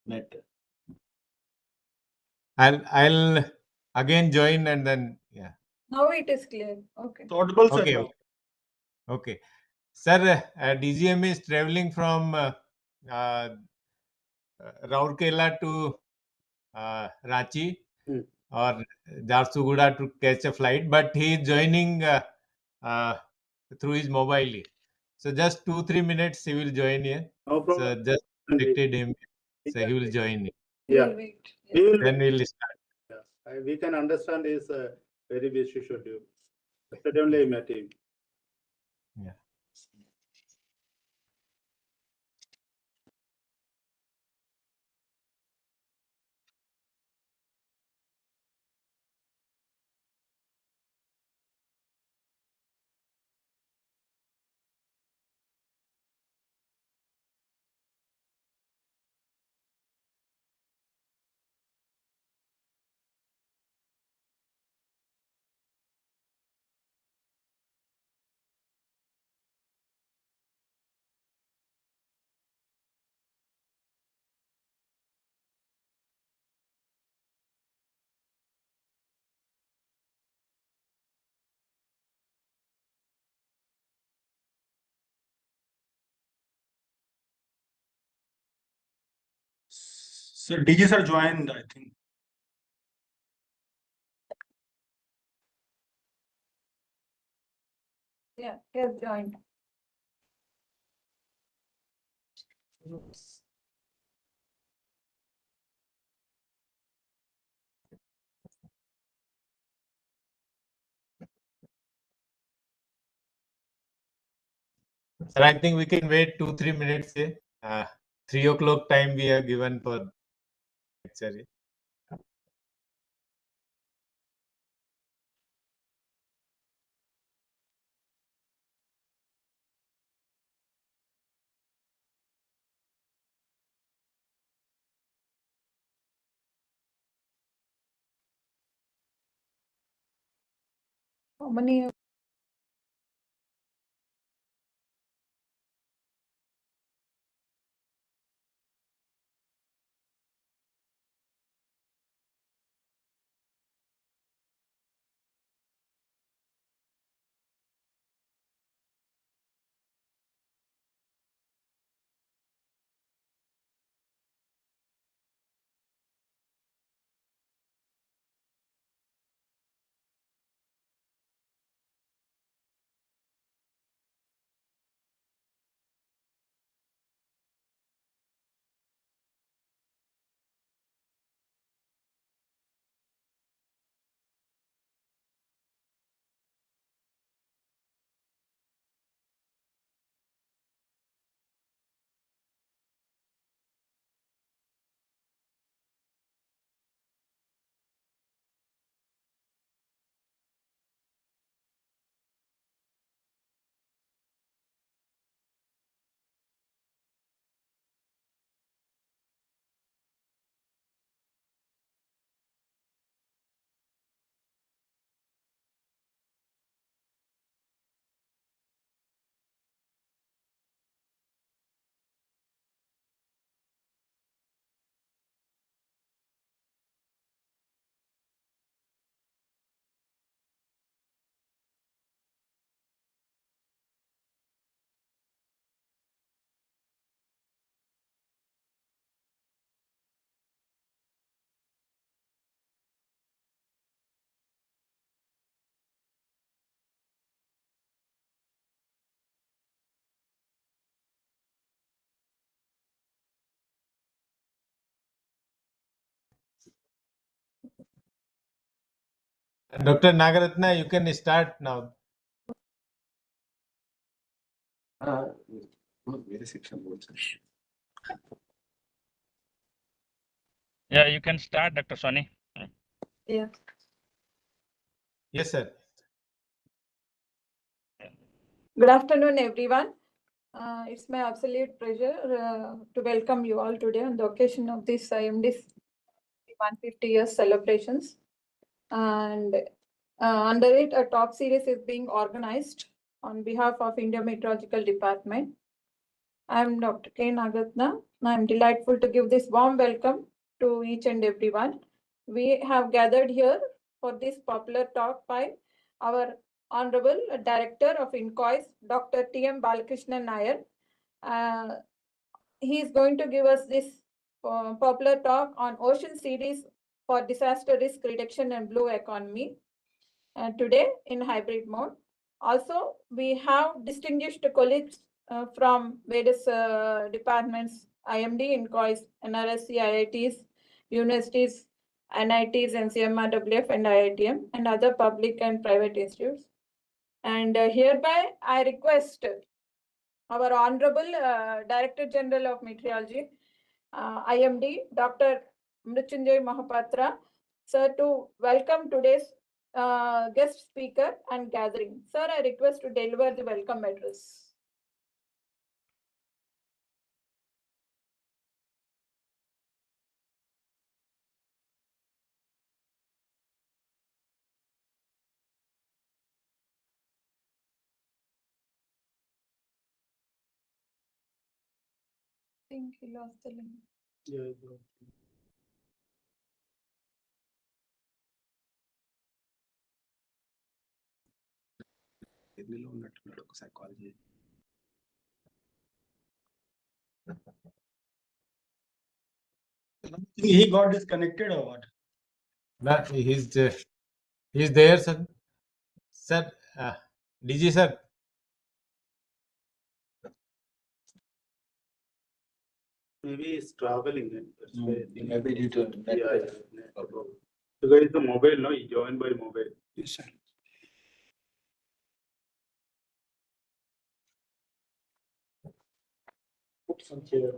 net. I'll again join and then yeah. Now it is clear. Okay. Audible, sir. Okay. now. Okay. Sir, DGM is traveling from Rourkela to Ranchi Hmm. or Jharsuguda to catch a flight, but he is joining through his mobile. So just 2-3 minutes he will join here. No So problem. just And predicted him. So he will join. Yeah. We'll wait. We will. Then we'll start. Yes. We can understand his very busy schedule. Yesterday only I met him. Yeah. Sir, DG sir joined, I think. Yeah, he has joined. Sir, I think we can wait 2-3 minutes. 3 o'clock time we are given for lecture. How many? Dr. Nagaratna, you can start now. Yeah, you can start, Dr. Soni. Yeah. Yes, sir. Good afternoon, everyone. It's my absolute pleasure to welcome you all today on the occasion of this IMD's 150 years celebrations. And under it, a talk series is being organized on behalf of India Meteorological Department. I'm Dr. K. Nagatna. I'm delightful to give this warm welcome to each and everyone. We have gathered here for this popular talk by our Honorable Director of INCOIS, Dr. T.M. Balakrishnan Nair. He is going to give us this popular talk on Ocean Series for Disaster Risk Reduction and Blue Economy today in hybrid mode. Also, we have distinguished colleagues from various departments, IMD, INCOIS, NRSC, IITs, universities, NITs, NCMRWF, and IITM, and other public and private institutes. And hereby, I request our Honorable Director General of Meteorology, IMD, Dr. Mrityunjay Mahapatra, sir, to welcome today's guest speaker and gathering. Sir, I request to deliver the welcome address. I think he lost the link. Yeah, ఢిల్లీలో ఉన్నట్టున్నాడు ఒకసారి call చేయి. He got disconnected or what? No, he's there, sir. Sir, DG sir. Maybe he's traveling. That's why I think. Maybe due to network. Yeah, network. Because it's a mobile, no? He joined by mobile. Yes, sir. Put some chair.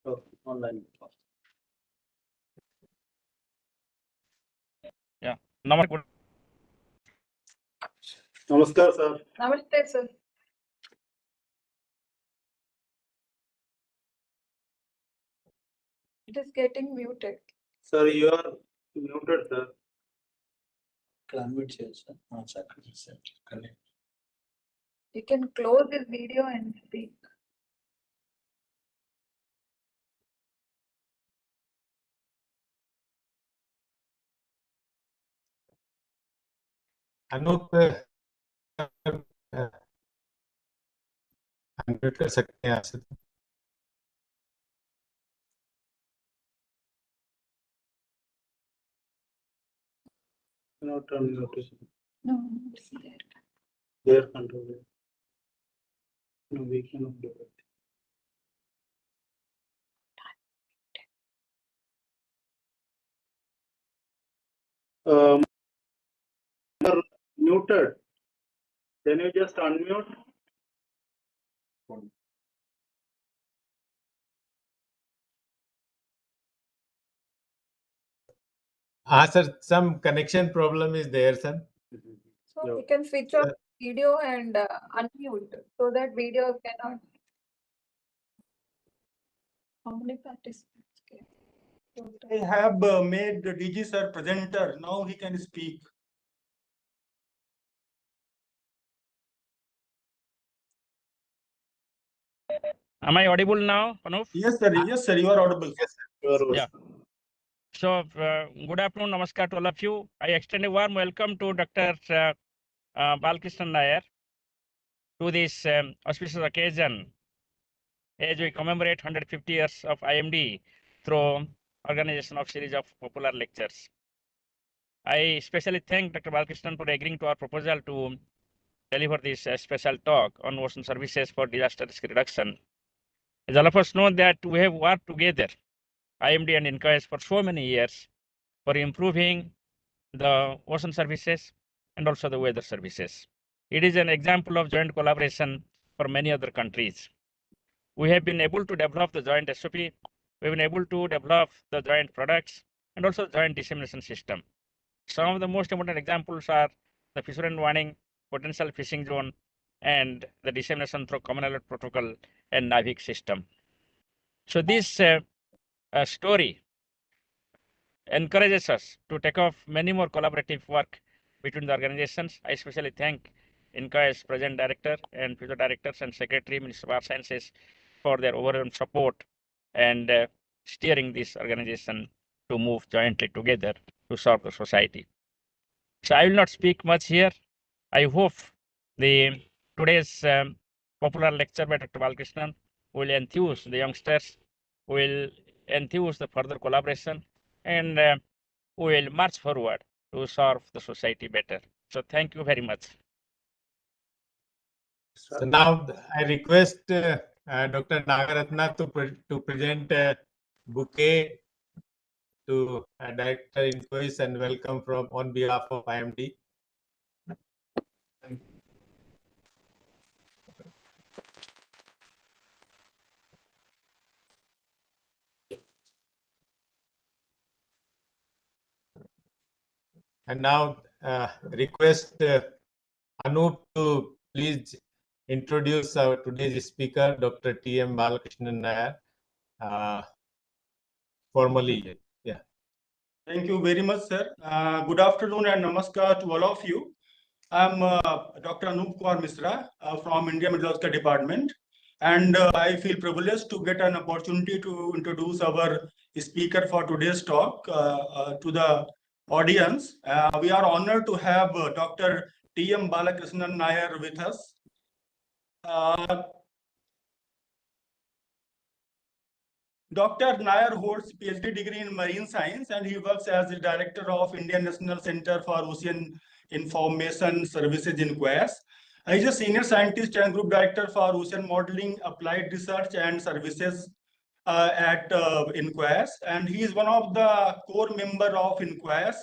Oh, online. Namaskar. Namaskar, sir. Namaste, sir. It is getting muted. Sir, you are muted, sir. Unmute here, sir. One second, sir. Connect. You can close this video and speak. Anup unmute कर सकते हैं आप से. Not unmuted. No, it's there. Their control. No, we cannot do it. You're muted. Can you just unmute? Sir, some connection problem is there, sir. So Yeah. you can switch off video and unmute so that video cannot. How many participants? I have made the DG sir presenter. Now he can speak. Am I audible now, Anup? Yes, sir. Yes, sir. You are audible. Yeah. So, good afternoon, namaskar to all of you. I extend a warm welcome to Dr. Balakrishnan Nair to this auspicious occasion as we commemorate 150 years of IMD through organization of series of popular lectures. I especially thank Dr. Balakrishnan for agreeing to our proposal to deliver this special talk on ocean services for disaster risk reduction. As all of us know that we have worked together, IMD and INCOIS, for so many years for improving the ocean services and also the weather services. It is an example of joint collaboration for many other countries. We have been able to develop the joint SOP, we've been able to develop the joint products and also joint dissemination system. Some of the most important examples are the fisherman warning, potential fishing zone, and the dissemination through common alert protocol and NAVIC system. So this story encourages us to take off many more collaborative work between the organizations. I especially thank INCOIS present director and future directors and secretary, Minister of Earth Sciences, for their overall support and steering this organization to move jointly together to serve the society. So I will not speak much here. I hope the today's popular lecture by Dr. Balkrishnan will enthuse the youngsters, will enthuse the further collaboration, and will march forward to serve the society better. So thank you very much. So now I request Dr. Nagaratna to present a bouquet to Director INCOIS and welcome from on behalf of IMD. And now request Anup to please introduce our today's speaker, Dr. T.M. Balakrishnan Nair, formally. Yeah. Thank you very much, sir. Good afternoon and namaskar to all of you. I'm Dr. Anup Kumar Misra from India Meteorological Department, and I feel privileged to get an opportunity to introduce our speaker for today's talk to the audience. We are honored to have Dr. T.M. Balakrishnan Nair with us. Dr. Nair holds PhD degree in marine science, and he works as the director of Indian National Center for Ocean Information Services INCOIS. He is a senior scientist and group director for ocean modeling, applied research and services at INCOIS, and he is one of the core member of INCOIS,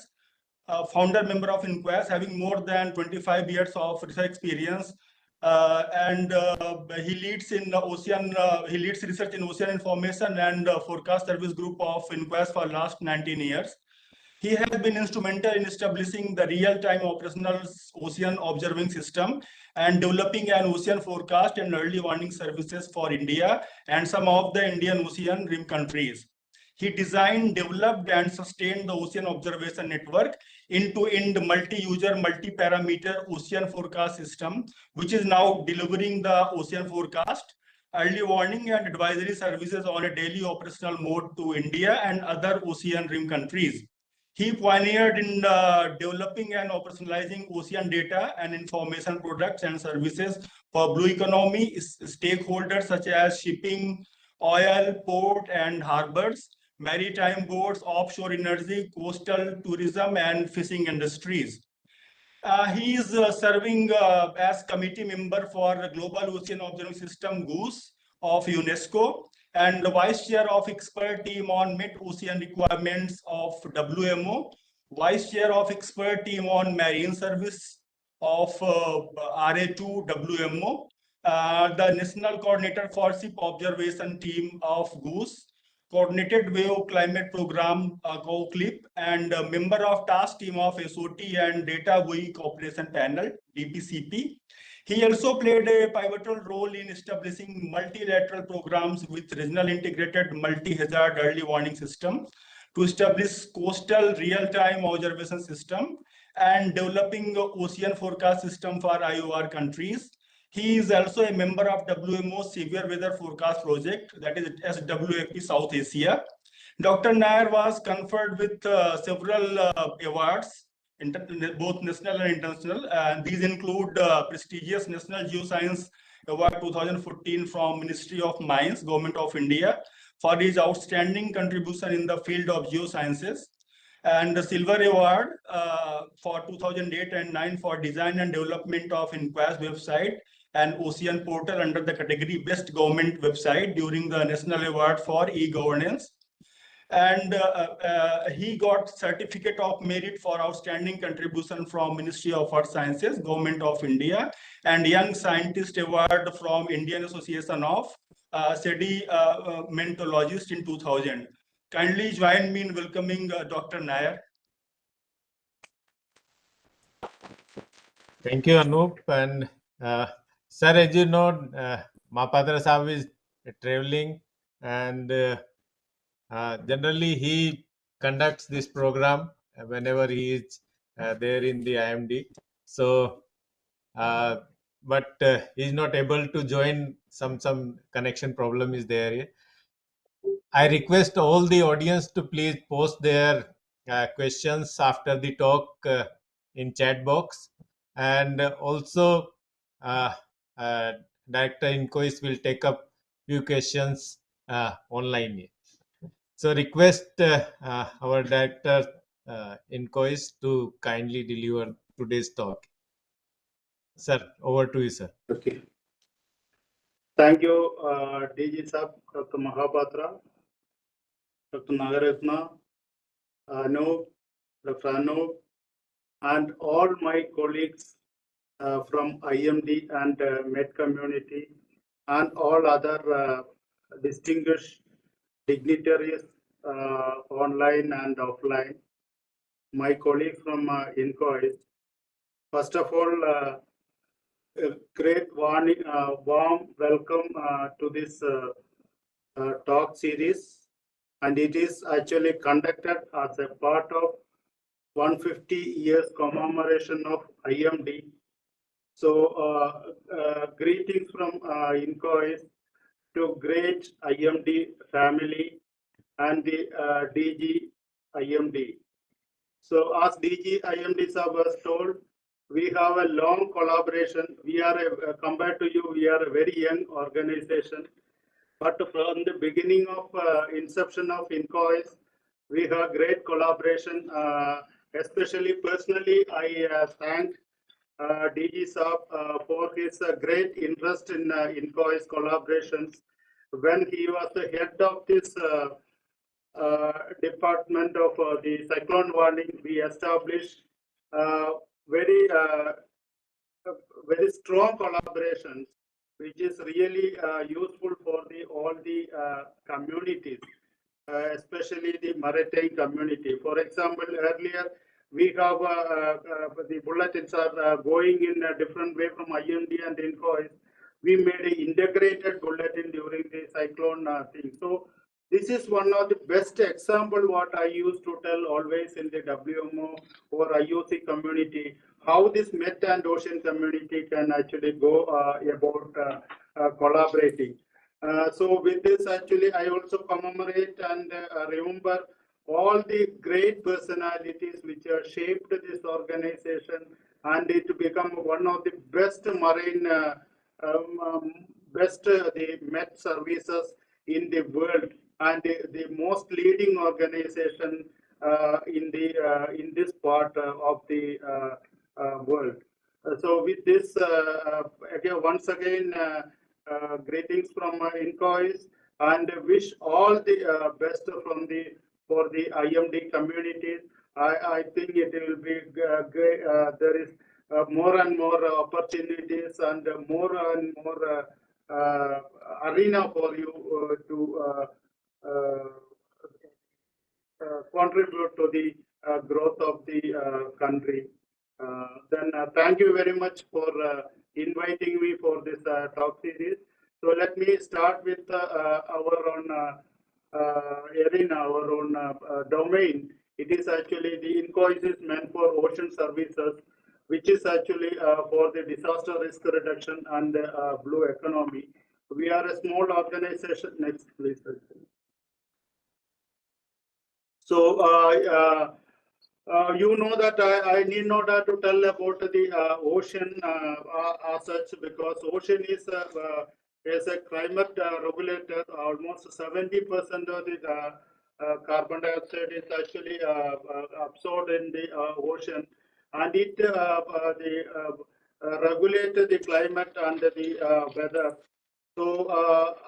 founder member of INCOIS, having more than 25 years of research experience. He leads research in ocean information and forecast service group of INCOIS for last 19 years. He has been instrumental in establishing the real-time operational ocean observing system and developing an ocean forecast and early warning services for India and some of the Indian Ocean rim countries. He designed, developed, and sustained the Ocean Observation Network end-to-end multi-user, multi-parameter ocean forecast system, which is now delivering the ocean forecast, early warning, and advisory services on a daily operational mode to India and other ocean rim countries. He pioneered in developing and operationalizing ocean data and information products and services for blue economy stakeholders such as shipping, oil, port, and harbors, maritime boats, offshore energy, coastal tourism, and fishing industries. He is serving as committee member for the Global Ocean Observing System GOOS of UNESCO and the vice chair of expert team on mid-ocean requirements of WMO, vice chair of expert team on marine service of RA2 WMO, the national coordinator for ship observation team of GOOS, coordinated wave climate program COCLIP, and a member of task team of SOT and data buoy cooperation panel DPCP. He also played a pivotal role in establishing multilateral programs with regional integrated multi-hazard early warning system to establish coastal real-time observation system and developing ocean forecast system for IOR countries. He is also a member of WMO Severe Weather Forecast Project, that is SWFP South Asia. Dr. Nair was conferred with several awards, both national and international. These include prestigious National Geoscience Award 2014 from Ministry of Mines, Government of India, for his outstanding contribution in the field of geosciences, and the Silver Award for 2008 and 9 for design and development of INCOIS website and Ocean portal under the category Best Government Website during the National Award for E-Governance. And he got Certificate of Merit for Outstanding Contribution from Ministry of Earth Sciences, Government of India, and Young Scientist Award from Indian Association of Sedimentologists in 2000. Kindly join me in welcoming Dr. Nair. Thank you, Anup. And Sir, as you know, Mahapatra Sahib is traveling, and generally he conducts this program whenever he is there in the IMD. So, but he is not able to join. Some connection problem is there. I request all the audience to please post their questions after the talk in chat box, and also uh, uh, Director INCOIS will take up few questions online. So request our Director INCOIS to kindly deliver today's talk. Sir, over to you, sir. Okay. Thank you, DG Sab, Dr. Mahapatra, Dr. Nagaratna, Anup, Dr. Anup, and all my colleagues from IMD and Med community, and all other distinguished dignitaries online and offline, my colleagues from INCOIS. First of all, a great warm welcome to this talk series, and it is actually conducted as a part of 150 years commemoration of IMD. So greetings from INCOIS to great IMD family and the DG IMD. So as DG IMD sir was told, we have a long collaboration. We are, compared to you, we are a very young organization. But from the beginning of inception of INCOIS, we have great collaboration. Especially personally, I thank DG Saab for his great interest in INCOIS collaborations. When he was the head of this department of the cyclone warning, we established very very strong collaborations, which is really useful for all the communities, especially the maritime community. For example, earlier we have the bulletins are going in a different way from IMD and INCOIS. We made an integrated bulletin during the cyclone thing. So this is one of the best example what I used to tell always in the WMO or IOC community, how this Met and Ocean community can actually go about collaborating. So with this, actually, I also commemorate and remember all the great personalities which have shaped this organization, and it become one of the best marine, the Met services in the world, and the most leading organization in this part of the world. So with this, again, once again, greetings from INCOIS, and wish all the best for the IMD community. I think it will be great. There is more and more opportunities and more and more arena for you to contribute to the growth of the country. Then thank you very much for inviting me for this talk series. So let me start with our own arena, our own domain. It is actually the INCOIS is meant for ocean services, which is actually for the disaster risk reduction and blue economy. We are a small organization. Next, please. So you know that I need not to tell about the ocean as such, because ocean is a climate regulator. Almost 70% of the carbon dioxide is actually absorbed in the ocean, and it regulates the climate and the weather. So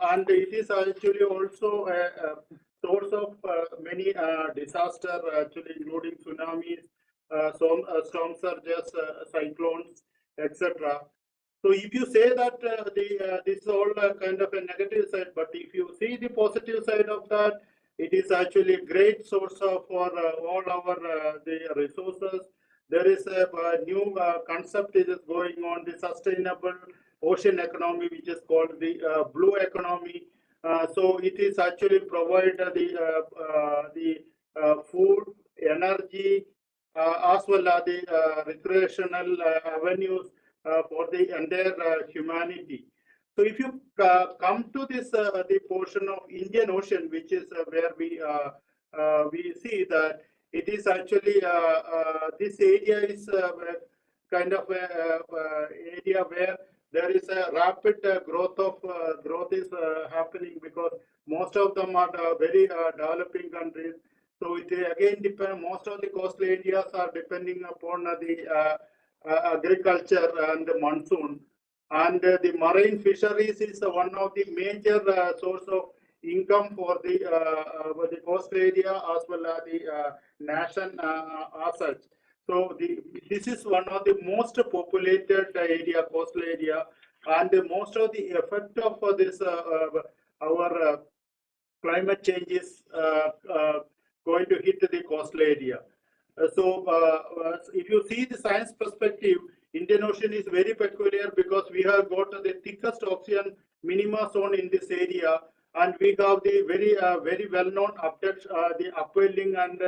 and it is actually also a source of many disasters, actually, including tsunamis, storm surges, cyclones, etc. So if you say that this is all kind of a negative side, but if you see the positive side of that, it is actually a great source of for all our the resources. There is a new concept is going on, the sustainable ocean economy, which is called the blue economy. So it is actually provide the food, energy, as well as the recreational avenues for the entire humanity. So if you come to this the portion of Indian Ocean, which is where we see that it is actually this area is kind of area where there is a rapid growth is happening, because most of them are very developing countries. So it again depend. Most of the coastal areas are depending upon the agriculture and the monsoon, and the marine fisheries is one of the major source of income for the coastal area as well as the nation as such. So this is one of the most populated area, coastal area, and most of the effect of this our climate change is going to hit the coastal area. So if you see the science perspective, Indian Ocean is very peculiar because we have got the thickest oxygen minima zone in this area, and we have the very well-known the upwelling and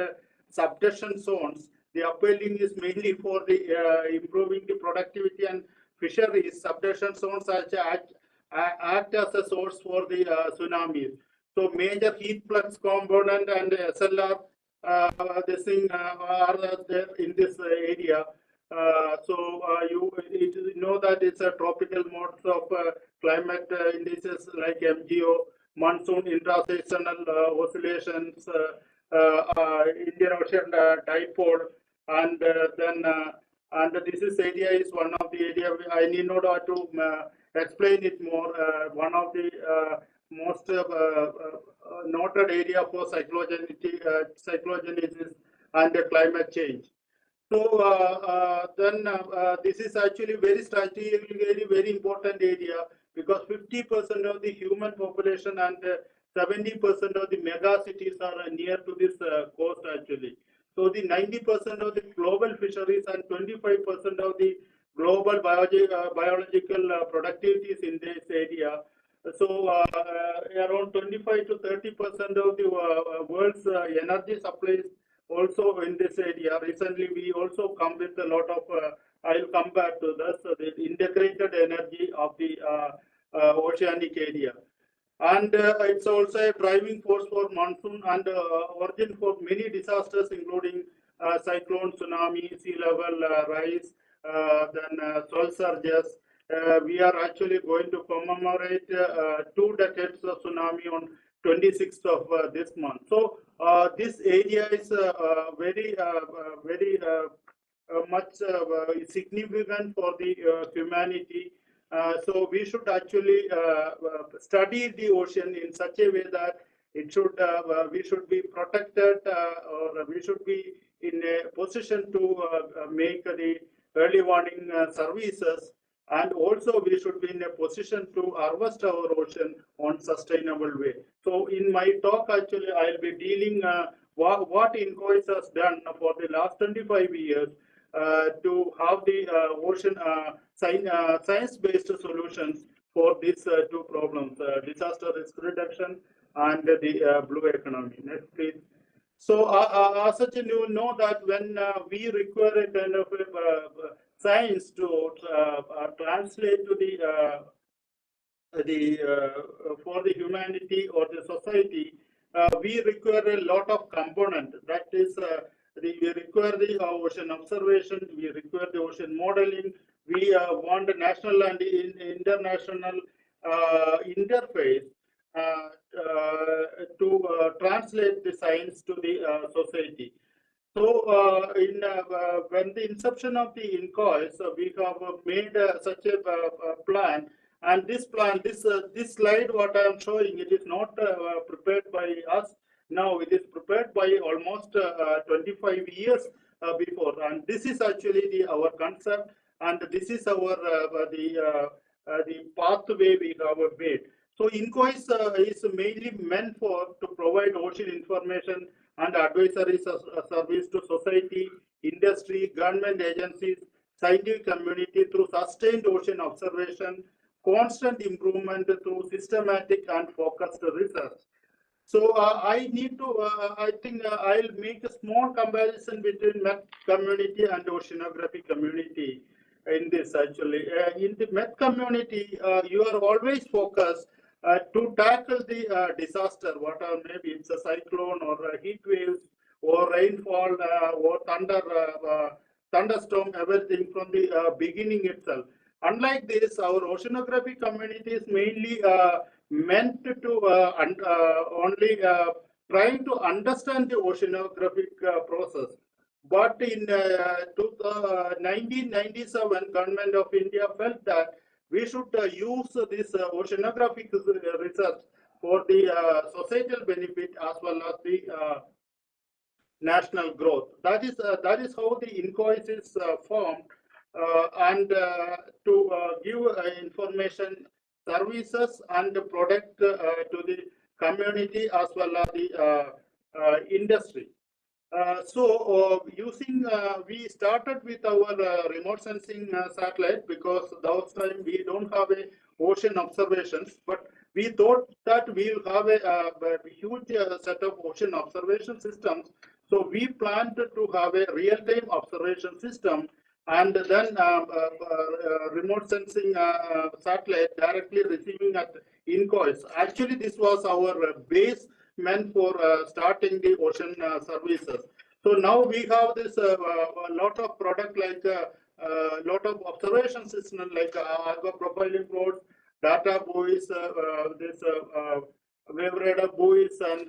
subduction zones. The upwelling is mainly for the improving the productivity and fisheries. Subduction zones act as a source for the tsunamis. So major heat flux component and SLR this thing are there in this area. So you know that it's a tropical modes of climate indices like MGO, monsoon intraseasonal oscillations, Indian Ocean dipole, and then and this area is one of the area I need not to explain it more. One of the most noted area for cyclogenesis and climate change. So then this is actually very strategically very important area, because 50% of the human population and 70% of the mega cities are near to this coast actually. So the 90% of the global fisheries and 25% of the global biological productivity is in this area. So around 25 to 30% of the world's energy supplies also in this area. Recently, we also come with a lot of, I'll come back to this, the integrated energy of the oceanic area. And it's also a driving force for monsoon and origin for many disasters, including cyclone, tsunami, sea level rise, then soil surges. We are actually going to commemorate 2 decades of tsunami on 26th of this month. So this area is very much significant for the humanity. So we should actually study the ocean in such a way that it should we should be protected, or we should be in a position to make the early warning services, and also we should be in a position to harvest our ocean on sustainable way. So in my talk, actually, I'll be dealing what INCOIS has done for the last 25 years to have the ocean science-based solutions for these 2 problems, disaster risk reduction and the blue economy. Next, please. So as such, you know that when we require a kind of science to translate to the for the humanity or the society, we require a lot of component. That is, we require the ocean observation, we require the ocean modeling, we want the national and international interface to translate the science to the society. So when the inception of the INCOIS, we have made such a plan. And this plan, this slide, what I am showing, it is not prepared by us. Now it is prepared by almost 25 years before. And this is actually our concept, and this is our the pathway we have made. So INCOIS is mainly meant to provide ocean information and advisory service to society, industry, government agencies, scientific community through sustained ocean observation constant improvement through systematic and focused research. So I need to, I think I'll make a small comparison between Met community and oceanography community in this actually. In the Met community, you are always focused to tackle the disaster, whatever maybe it's a cyclone or a heat waves or rainfall or thunderstorm, everything from the beginning itself. Unlike this, our oceanography community is mainly meant to only trying to understand the oceanographic process. But in 1997, Government of India felt that we should use this oceanographic research for the societal benefit as well as the national growth. That is how the INCOIS is formed, and to give information services and product to the community as well as the industry. We started with our remote sensing satellite because those time we don't have a ocean observations, but we thought that we'll have a huge set of ocean observation systems. So we planned to have a real-time observation system and then remote sensing satellite directly receiving at INCOIS. Actually, this was our base meant for starting the ocean services. So now we have this a lot of product like lot of observation system like algo profiling boards, data buoys, this wave radar buoys and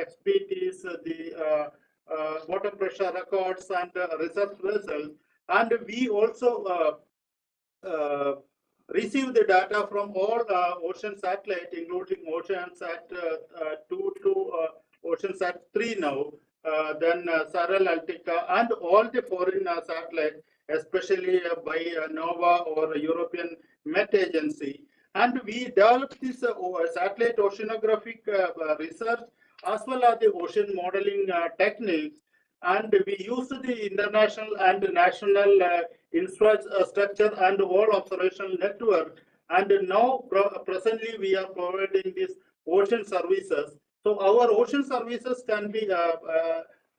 XPTs, the water pressure records and research vessels. And we also receive the data from all ocean satellite, including OceanSat 2 to OceanSat 3 now, then Saral Altica, and all the foreign satellites, especially by NOAA or European Met Agency. And we developed this satellite oceanographic research as well as the ocean modeling techniques. And we used the international and national infrastructure and all observational network. And now presently we are providing these ocean services. So our ocean services can be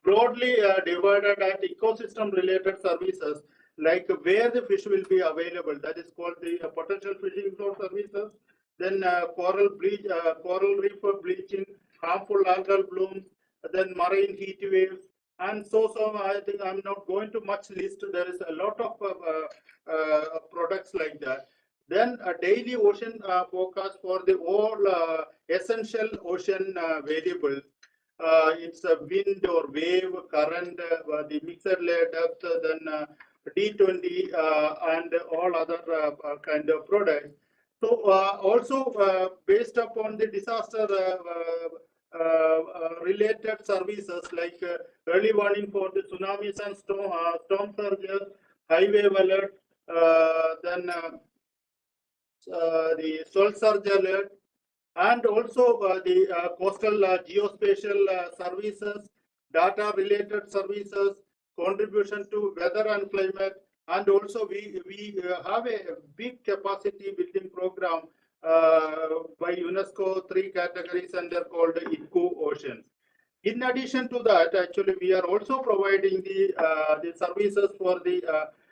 broadly divided at ecosystem related services, like where the fish will be available. That is called the potential fishing zone services. Then coral reef bleaching, harmful algal blooms, then marine heat waves. And so I think I'm not going to much list. There is a lot of products like that. Then a daily ocean forecast for the all essential ocean variables. It's a wind or wave, current, the mixed layer depth, then D20 and all other kind of products. So also based upon the disaster related services like early warning for the tsunamis and storm surges, high wave alert, then the soil surge alert, and also the coastal geospatial services, data related services, contribution to weather and climate, and also we have a big capacity building program by UNESCO, 3 categories, and they're called INCOIS Oceans. In addition to that, actually, we are also providing the services for the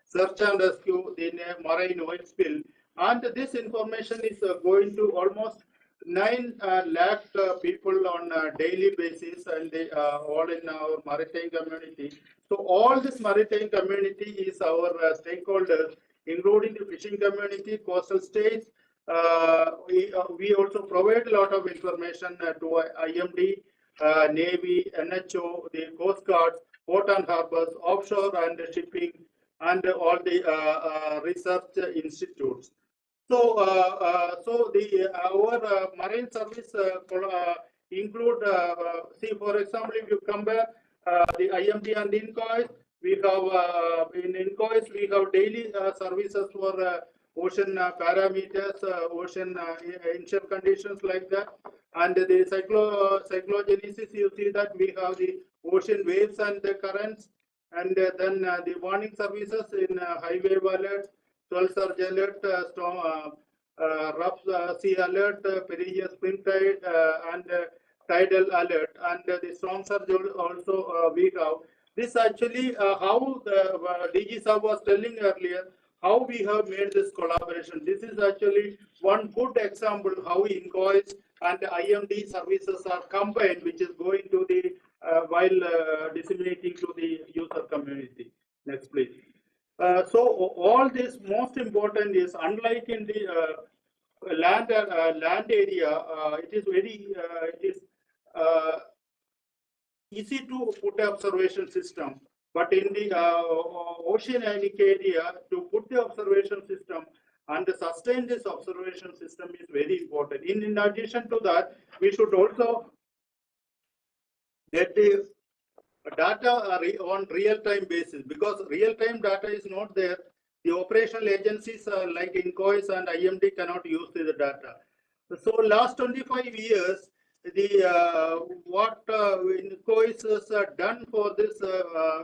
search and rescue in a marine oil spill. And this information is going to almost 9 lakh people on a daily basis, and they all in our maritime community. So all this maritime community is our stakeholders, including the fishing community, coastal states. We also provide a lot of information to IMD, Navy, NHO, the Coast Guard, port and harbors, offshore and shipping, and all the research institutes. So, our marine service include, see, for example, if you compare the IMD and INCOIS, we have in INCOIS we have daily services for ocean parameters, ocean initial conditions like that, and the cyclogenesis. You see that we have the ocean waves and the currents, and then the warning services in high wave alert, soil surge alert, storm, rough sea alert, perigee spring tide, and tidal alert, and the storm surge also we have. This actually how the DG Sir was telling earlier, how we have made this collaboration. This is actually one good example how INCOIS and IMD services are combined, which is going to the while disseminating to the user community. Next, please. So all this most important is, unlike in the land area, it is very easy to put observation system. But in the oceanic area, to put the observation system and sustain this observation system is very important. In addition to that, we should also get the data on real-time basis, because real-time data is not there. The operational agencies like INCOIS and IMD cannot use the data. So last 25 years, the what INCOIS has done for this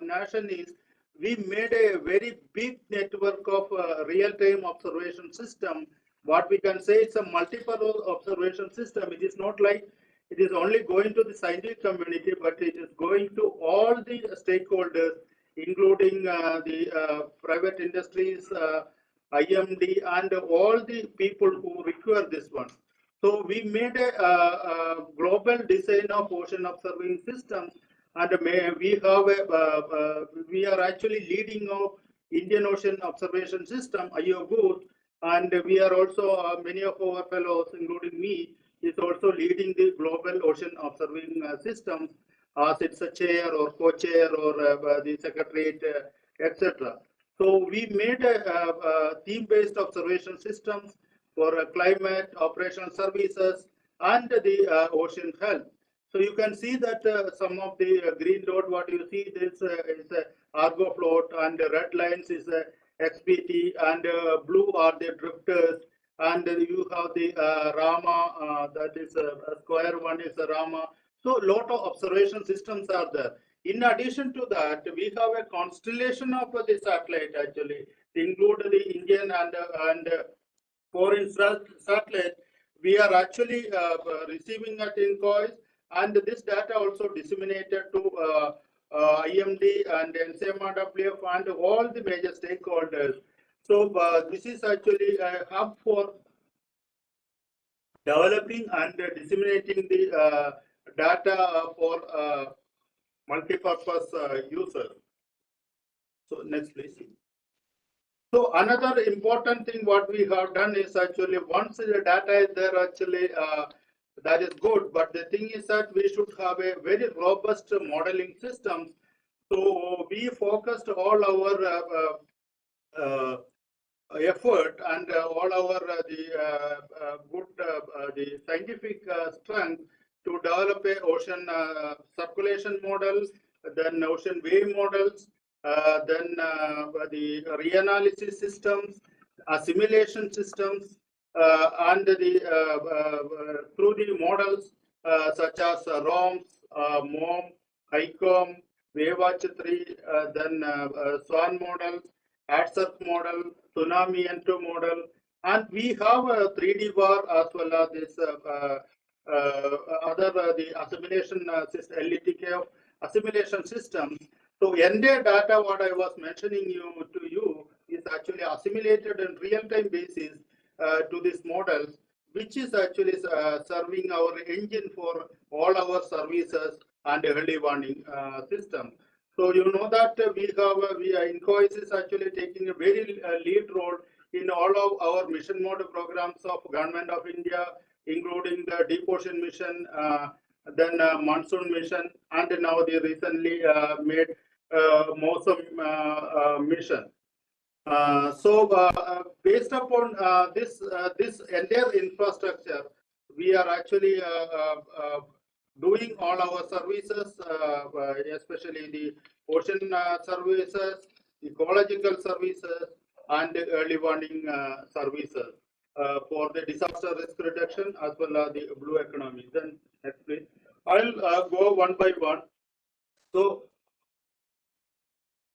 nation is, we made a very big network of real-time observation system. What we can say, it's a multiple observation system. It is not like it is only going to the scientific community, but it is going to all the stakeholders, including the private industries, IMD, and all the people who require this one. So we made a global design of ocean observing systems, and we have we are actually leading our Indian Ocean Observation System, IOGOOT, and we are also many of our fellows, including me, is also leading the global ocean observing systems, as it's a chair or co-chair or the secretariat, etc. So we made a theme-based observation systems for climate, operational services, and the ocean health. So you can see that some of the green dot, what you see, this is Argo float, and the red lines is XPT, and blue are the drifters, and you have the Rama, that is square one is Rama. So lot of observation systems are there. In addition to that, we have a constellation of the satellite actually, include the Indian and foreign satellite. We are actually receiving at INCOIS, and this data also disseminated to IMD and NCMRWF and all the major stakeholders. So this is actually a hub for developing and disseminating the data for multi-purpose users. So next, please. So another important thing what we have done is, actually once the data is there, actually that is good, but the thing is that we should have a very robust modeling systems. So we focused all our effort and all our the scientific strength to develop a ocean circulation models, then ocean wave models, then the reanalysis systems, assimilation systems, and the through the models such as ROMS, MOM, HICOM, WaveWatch 3, then SWAN models, AdSurf model, Tsunami N2 model, and we have a 3D bar as well as this other the assimilation system, LETK assimilation systems. So entire data what I was mentioning to you is actually assimilated in real-time basis to these models, which is actually serving our engine for all our services and early warning system. So you know that INCOIS is actually taking a very lead role in all of our mission mode programs of Government of India, including the Deep Ocean Mission, then Monsoon Mission, and now the recently made MOSM mission. So based upon this entire infrastructure, we are actually doing all our services, especially the ocean services, ecological services, and early warning services for the disaster risk reduction as well as the blue economy. Then next, please. I'll go one by one. So,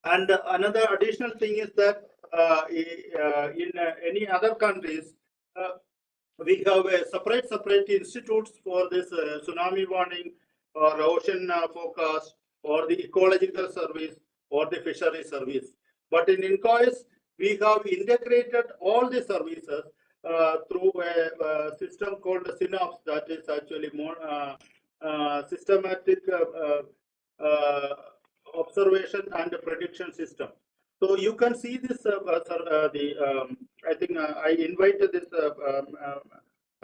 and another additional thing is that in any other countries, we have a separate institutes for this tsunami warning or ocean forecast or the ecological service or the fishery service. But in INCOIS, we have integrated all the services through a system called SYNOPS, that is actually more systematic observation and prediction system. So you can see this. I think I invited this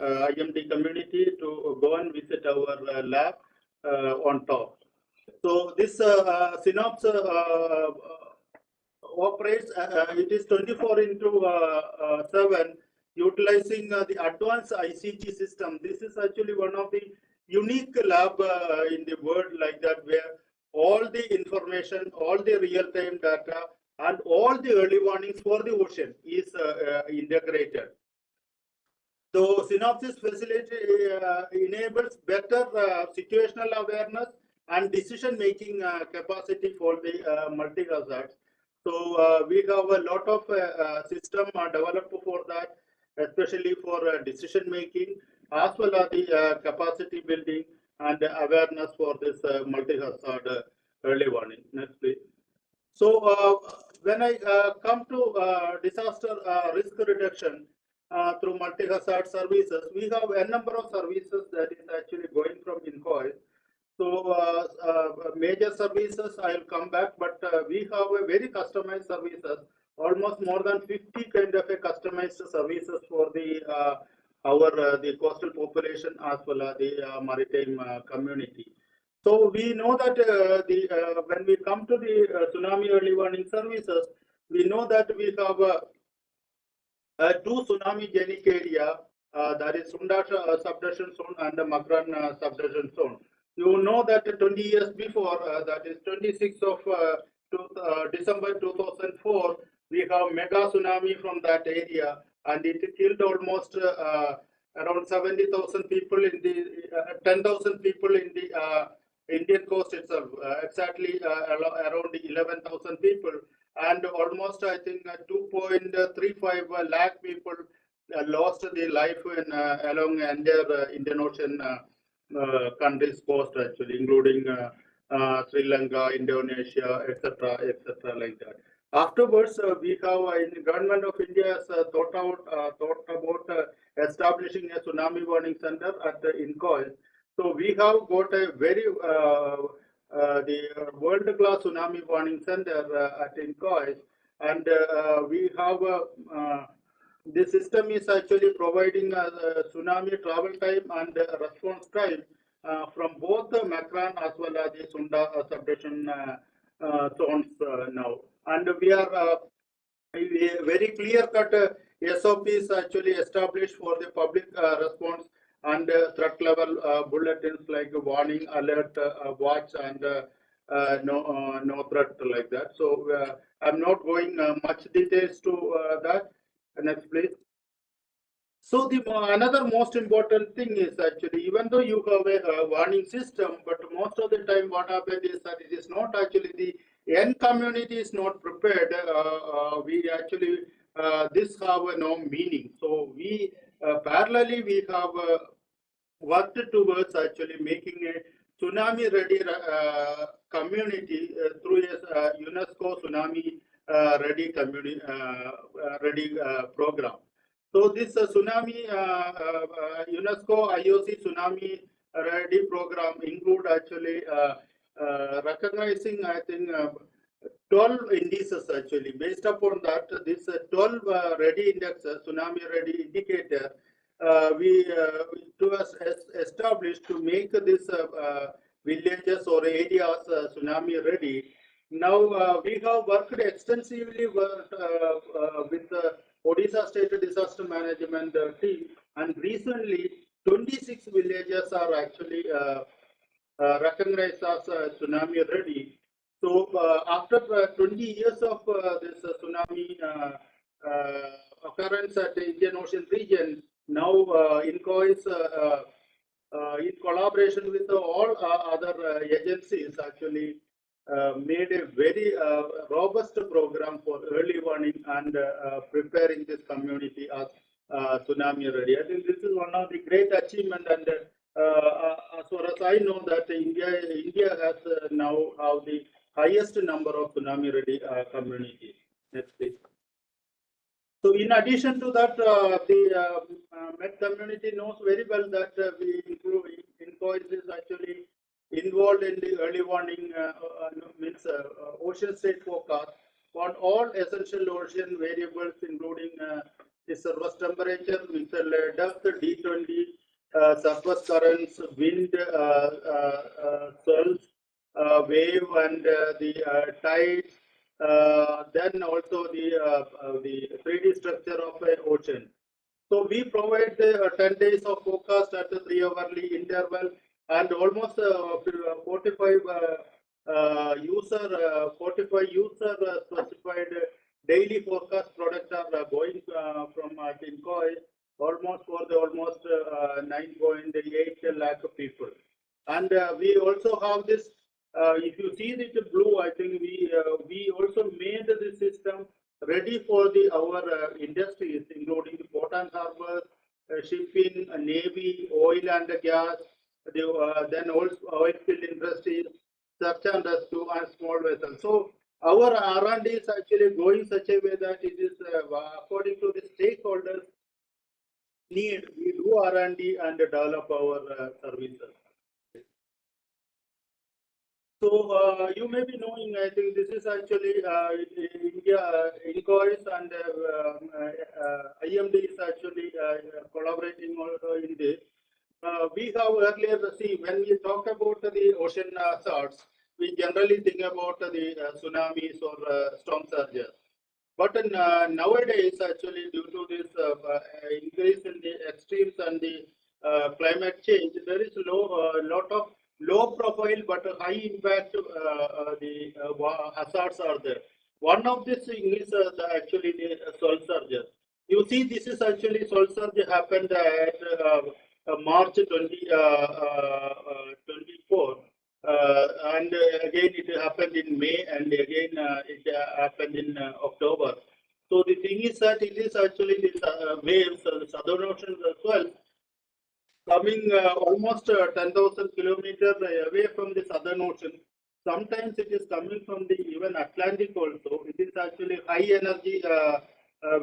IMD community to go and visit our lab on top. So this Synops operates. It is 24/7, utilizing the advanced ICT system. This is actually one of the unique lab in the world like that, where all the information, all the real-time data, and all the early warnings for the ocean is integrated. So Synopsis facility enables better situational awareness and decision-making capacity for the multi-hazards. So we have a lot of system developed for that, especially for decision-making, as well as the capacity building and awareness for this multi-hazard early warning. Next, please. So when I come to disaster risk reduction through multi-hazard services, we have a number of services that is actually going from INCOIS. So major services, I'll come back, but we have a very customized services, almost more than 50 kind of a customized services for the the coastal population as well as the maritime community. So we know that when we come to the tsunami early warning services, we know that we have two tsunami-genic area, that is Sunda subduction zone and the Makran subduction zone. You know that 20 years before, that is 26th of December 2004, we have mega tsunami from that area, and it killed almost around 70,000 people in the 10,000 people in the Indian coast itself, exactly around 11,000 people, and almost I think 2.35 lakh people lost their life in along entire Indian Ocean countries coast, actually, including Sri Lanka, Indonesia, etc., like that. Afterwards, we have in the government of India has thought about establishing a tsunami warning center at the INCOIS. So we have got a very the world-class tsunami warning center at INCOIS, and we have this system is actually providing tsunami travel time and response time from both the Makran as well as the Sunda subduction zones now. And we are very clear-cut SOPs actually established for the public response and threat level bulletins like warning, alert, watch, and no threat like that. So I'm not going much details to that. Next, please. So the another most important thing is actually, even though you have a warning system, but most of the time what happens is that it is not actually the end community is not prepared. We actually this have no meaning. So we parallelly we have worked towards actually making a tsunami ready community through a UNESCO tsunami ready community program. So this tsunami UNESCO IOC tsunami ready program include actually recognizing, I think, 12 indices actually. Based upon that, this 12 ready index, tsunami ready indicator, we to establish to make this villages or areas tsunami ready. Now we have worked extensively with Odisha State Disaster Management team, and recently 26 villages are actually recognized as tsunami ready. So after 20 years of this tsunami occurrence at the Indian Ocean region, now INCOIS in collaboration with all other agencies actually made a very robust program for early warning and preparing this community as tsunami ready. I think this is one of the great achievement, and as far as I know, that India has now have the highest number of tsunami ready communities. Next, please. So, in addition to that, the Met community knows very well that we INCOIS is actually involved in the early warning, means ocean state forecast on all essential ocean variables, including the surface temperature, missile depth, D20, surface currents, wind, swells, wave, and the tides. Then also the 3D structure of an ocean. So we provide 10 days of forecast at a 3-hourly interval, and almost 45 user specified daily forecast products are going from INCOIS almost for the 9.8 lakh people. And we also have this. If you see the blue, I think we also made the system ready for our industries, including the port and harbor, shipping, navy, oil and gas, then also oil field industries, search and rescue, and small vessels. So our R&D is actually going such a way that it is according to the stakeholders need. We do R&D and develop our services. So you may be knowing, I think this is actually India INCOIS and IMD is actually collaborating in this. We have earlier see when we talk about the ocean hazards, we generally think about the tsunamis or storm surges. But nowadays, actually, due to this increase in the extremes and the climate change, there is lot of low profile but high impact hazards are there. One of this thing is actually the soil surges. You see, this is actually soil surge happened at March 2024. And again, it happened in May, and again it happened in October. So the thing is that it is actually the waves, the southern ocean swells coming almost 10,000 kilometers away from the southern ocean. Sometimes it is coming from the even Atlantic also. It is actually high energy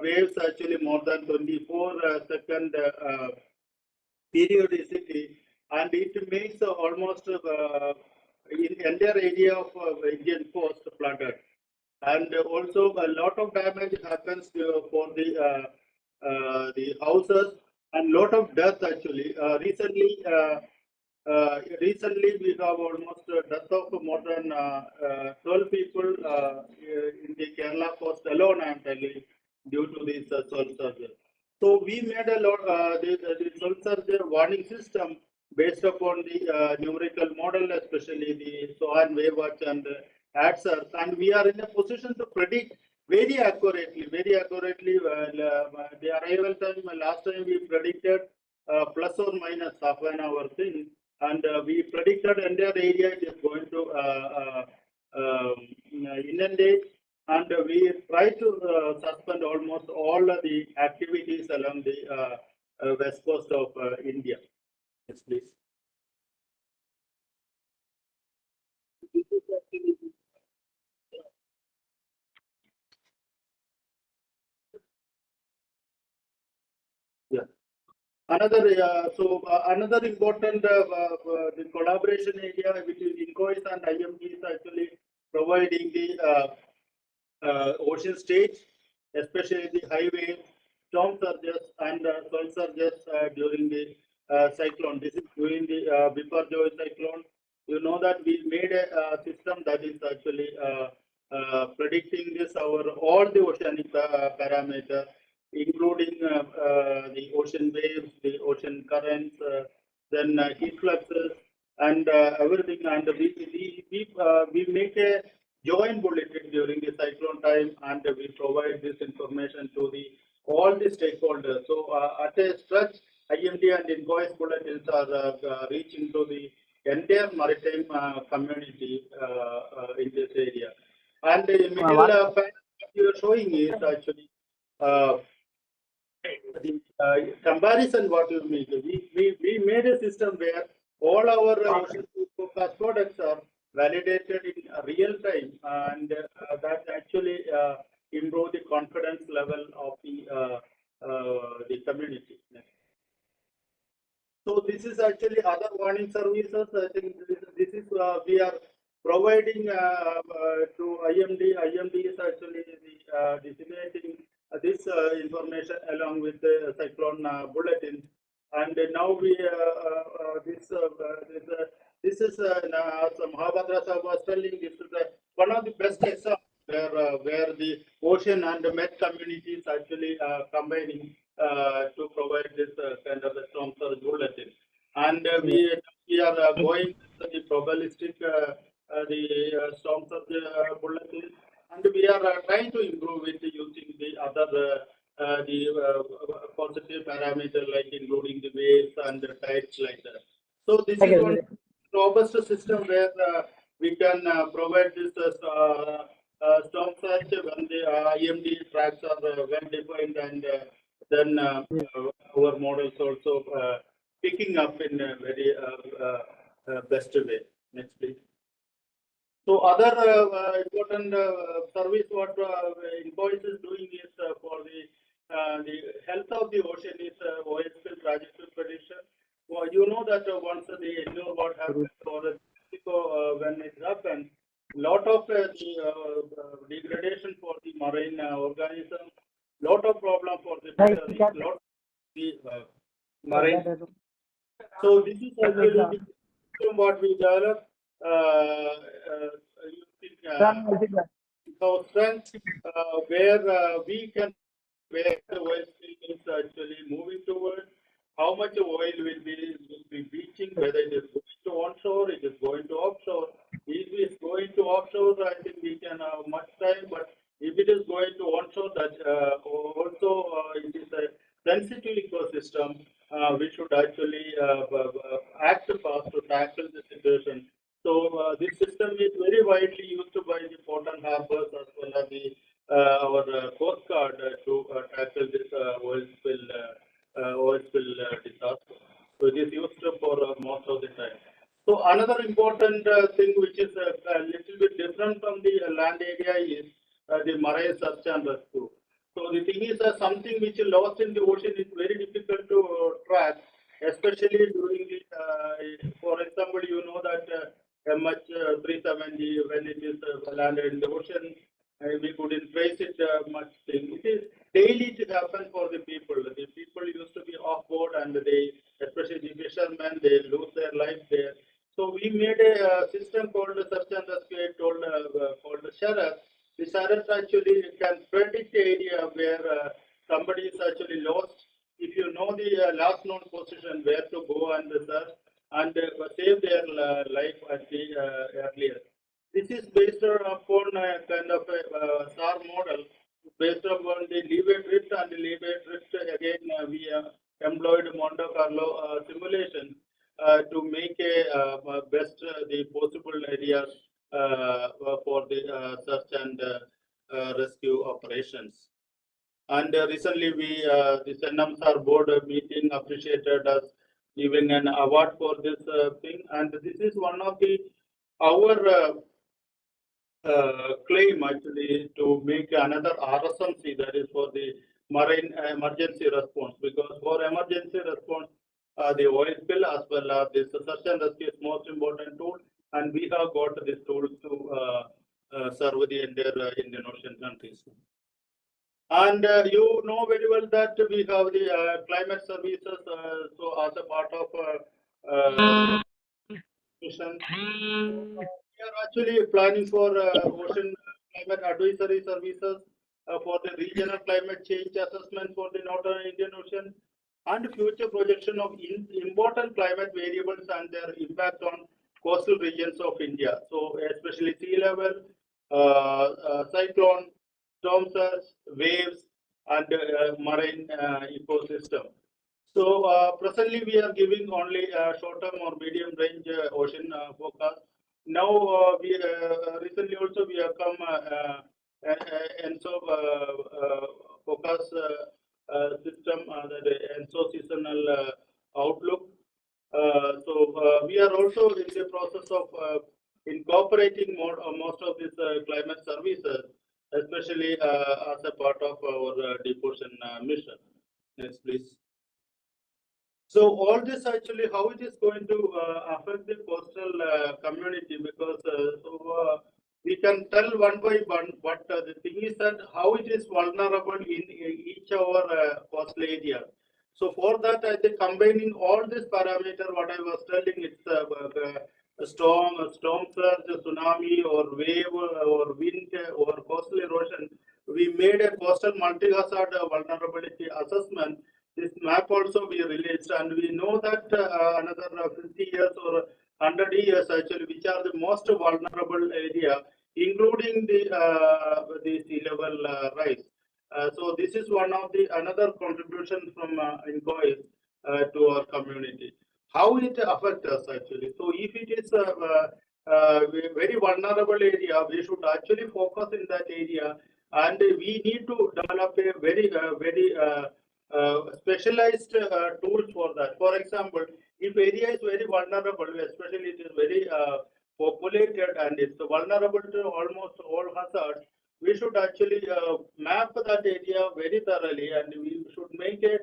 waves, actually more than 24-second periodicity, and it makes almost in entire area of Indian coast flooded, and also a lot of damage happens for the houses, and lot of death actually. Recently we have almost death of more than 12 people in the Kerala coast alone, I am telling, due to this soil surge. So we made a lot the soil surge warning system based upon the numerical model, especially the SOAN, Waywatch, and ADSERS, and we are in a position to predict very accurately. The arrival time, last time we predicted plus or minus half an hour thing, and we predicted entire area is going to inundate, and we try to suspend almost all the activities along the west coast of India. Yes, please. Yeah. Another another important the collaboration area between INCOIS and IMD is actually providing the ocean stage, especially the high waves, storm surges, and soil surges during the cyclone. This is during the Biparjoy cyclone. You know that we made a system that is actually predicting this all the oceanic parameters, including the ocean waves, the ocean currents, then heat fluxes, and everything. And we make a joint bulletin during the cyclone time, and we provide this information to all the stakeholders. So at a stretch, IMD and INCOIS bulletins are reaching to the entire maritime community in this area. And the middle panel that you are showing is actually the comparison what you made. We made a system where all our ocean forecast products are validated in real time, and that actually improve the confidence level of the community. So this is actually other warning services. I think this is we are providing to IMD. IMD is actually disseminating this information along with the cyclone bulletin. And now we this is as Mahabhadra Sahib was telling, this is one of the best examples where the ocean and the Met communities actually combining to provide this kind of a storm surge bulletin. And we are going to the probabilistic storm surge bulletin, and we are trying to improve it using the other positive parameter, like including the waves and the tides like that. So this is one robust system where we can provide this storm surge when the IMD tracks are well defined, and then our models also picking up in a very best way. Next, please. So other important service what INCOIS is doing is for the health of the ocean is oil spill trajectory prediction. Well, you know that once the what happens for the when it happens, lot of degradation for the marine organism, lot of problem for the lot of the marine. So this is actually what we develop using so strength where we can where the oil spill is actually moving towards, how much oil will be reaching, whether it is going to onshore, it is going to offshore. If it is going to offshore, I think we can have much time, but if it is going to onshore, that also it is a sensitive ecosystem. We should actually act fast to tackle the situation. So this system is very widely used by the port and harbors as well as the our Coast Guard to tackle this oil spill disaster. So it is used for most of the time. So another important thing which is a little bit different from the land area is the marine search and rescue. So the thing is something which is lost in the ocean is very difficult to track, especially during the, for example, you know that MH370 when it is landed in the ocean, we couldn't trace it much thing. It is daily to happen for the people. The people used to be off board, and they, especially the fishermen, they lose their life there. So we made a system called search and rescue called Sheriff. The Sheriff actually can predict the area where somebody is actually lost. If you know the last known position where to go and search and save their life at the earliest. This is based upon a kind of a SAR model, based upon the leeway drift, and the leeway drift again we employed Monte Carlo simulation to make a best the possible areas for the search and rescue operations. And recently we the NMSAR board meeting appreciated us, giving an award for this thing, and this is one of the our claim actually to make another RSMC, that is for the marine emergency response, because for emergency response the oil spill as well as this search and rescue is most important tool, and we have got this tool to serve the entire Indian Ocean countries. And you know very well that we have the climate services, so as a part of mission. We are actually planning for ocean climate advisory services for the regional climate change assessment for the Northern Indian Ocean, and future projection of important climate variables and their impact on coastal regions of India. So especially sea level, cyclone, storm surge, waves, and marine ecosystem. So presently we are giving only short-term or medium-range ocean forecast. Now we recently also we have come and so focus system, the enso-seasonal outlook. We are also in the process of incorporating most of these climate services, especially as a part of our deep ocean mission. Next, please. So all this actually, how it is going to affect the coastal community, because we can tell one by one, but the thing is that how it is vulnerable in each our coastal area. So for that, I think combining all these parameters, what I was telling, it's a storm surge, a tsunami, or wave, or wind, or coastal erosion. We made a coastal multi-hazard vulnerability assessment. This map also we released, and we know that another 50 years or 100 years actually, which are the most vulnerable area, including the sea level rise. So this is one of the another contribution from INCOIS to our community. How it affects us actually? So if it is a very vulnerable area, we should actually focus in that area, and we need to develop a very specialized tools for that. For example, if area is very vulnerable, especially it is very populated and it's vulnerable to almost all hazards, we should actually map that area very thoroughly, and we should make a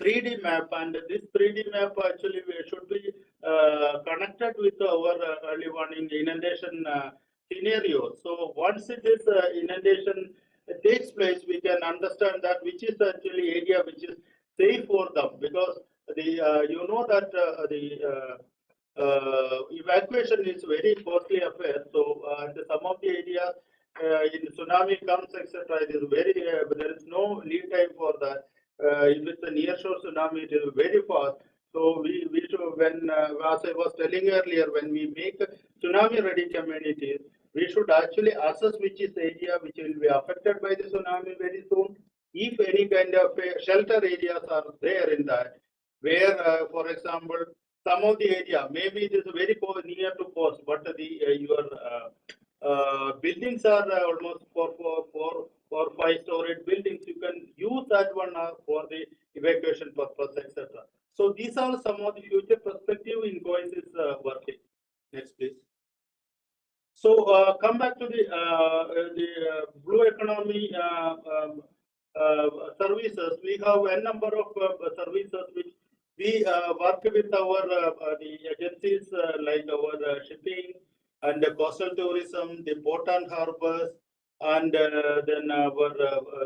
3D map, and this 3D map actually should be connected with our early warning inundation scenario. So once it is inundation takes place, we can understand that which is actually area which is safe for them, because the you know that the evacuation is very costly affair. So some of the areas in tsunami comes, etc., it is very there is no lead time for that. If it's a near shore tsunami, it is very fast. So we should, when as I was telling earlier, when we make tsunami ready communities, we should actually assess which is the area which will be affected by the tsunami very soon. If any kind of shelter areas are there in that, where for example, some of the area maybe it is very near to coast, but the your buildings are almost 5-story buildings. You can use that one for the evacuation purpose, etc. So these are some of the future perspective INCOIS is working. Next, please. So come back to the blue economy services. We have a number of services which we work with our the agencies like our shipping and coastal tourism, the port and harbors, and then our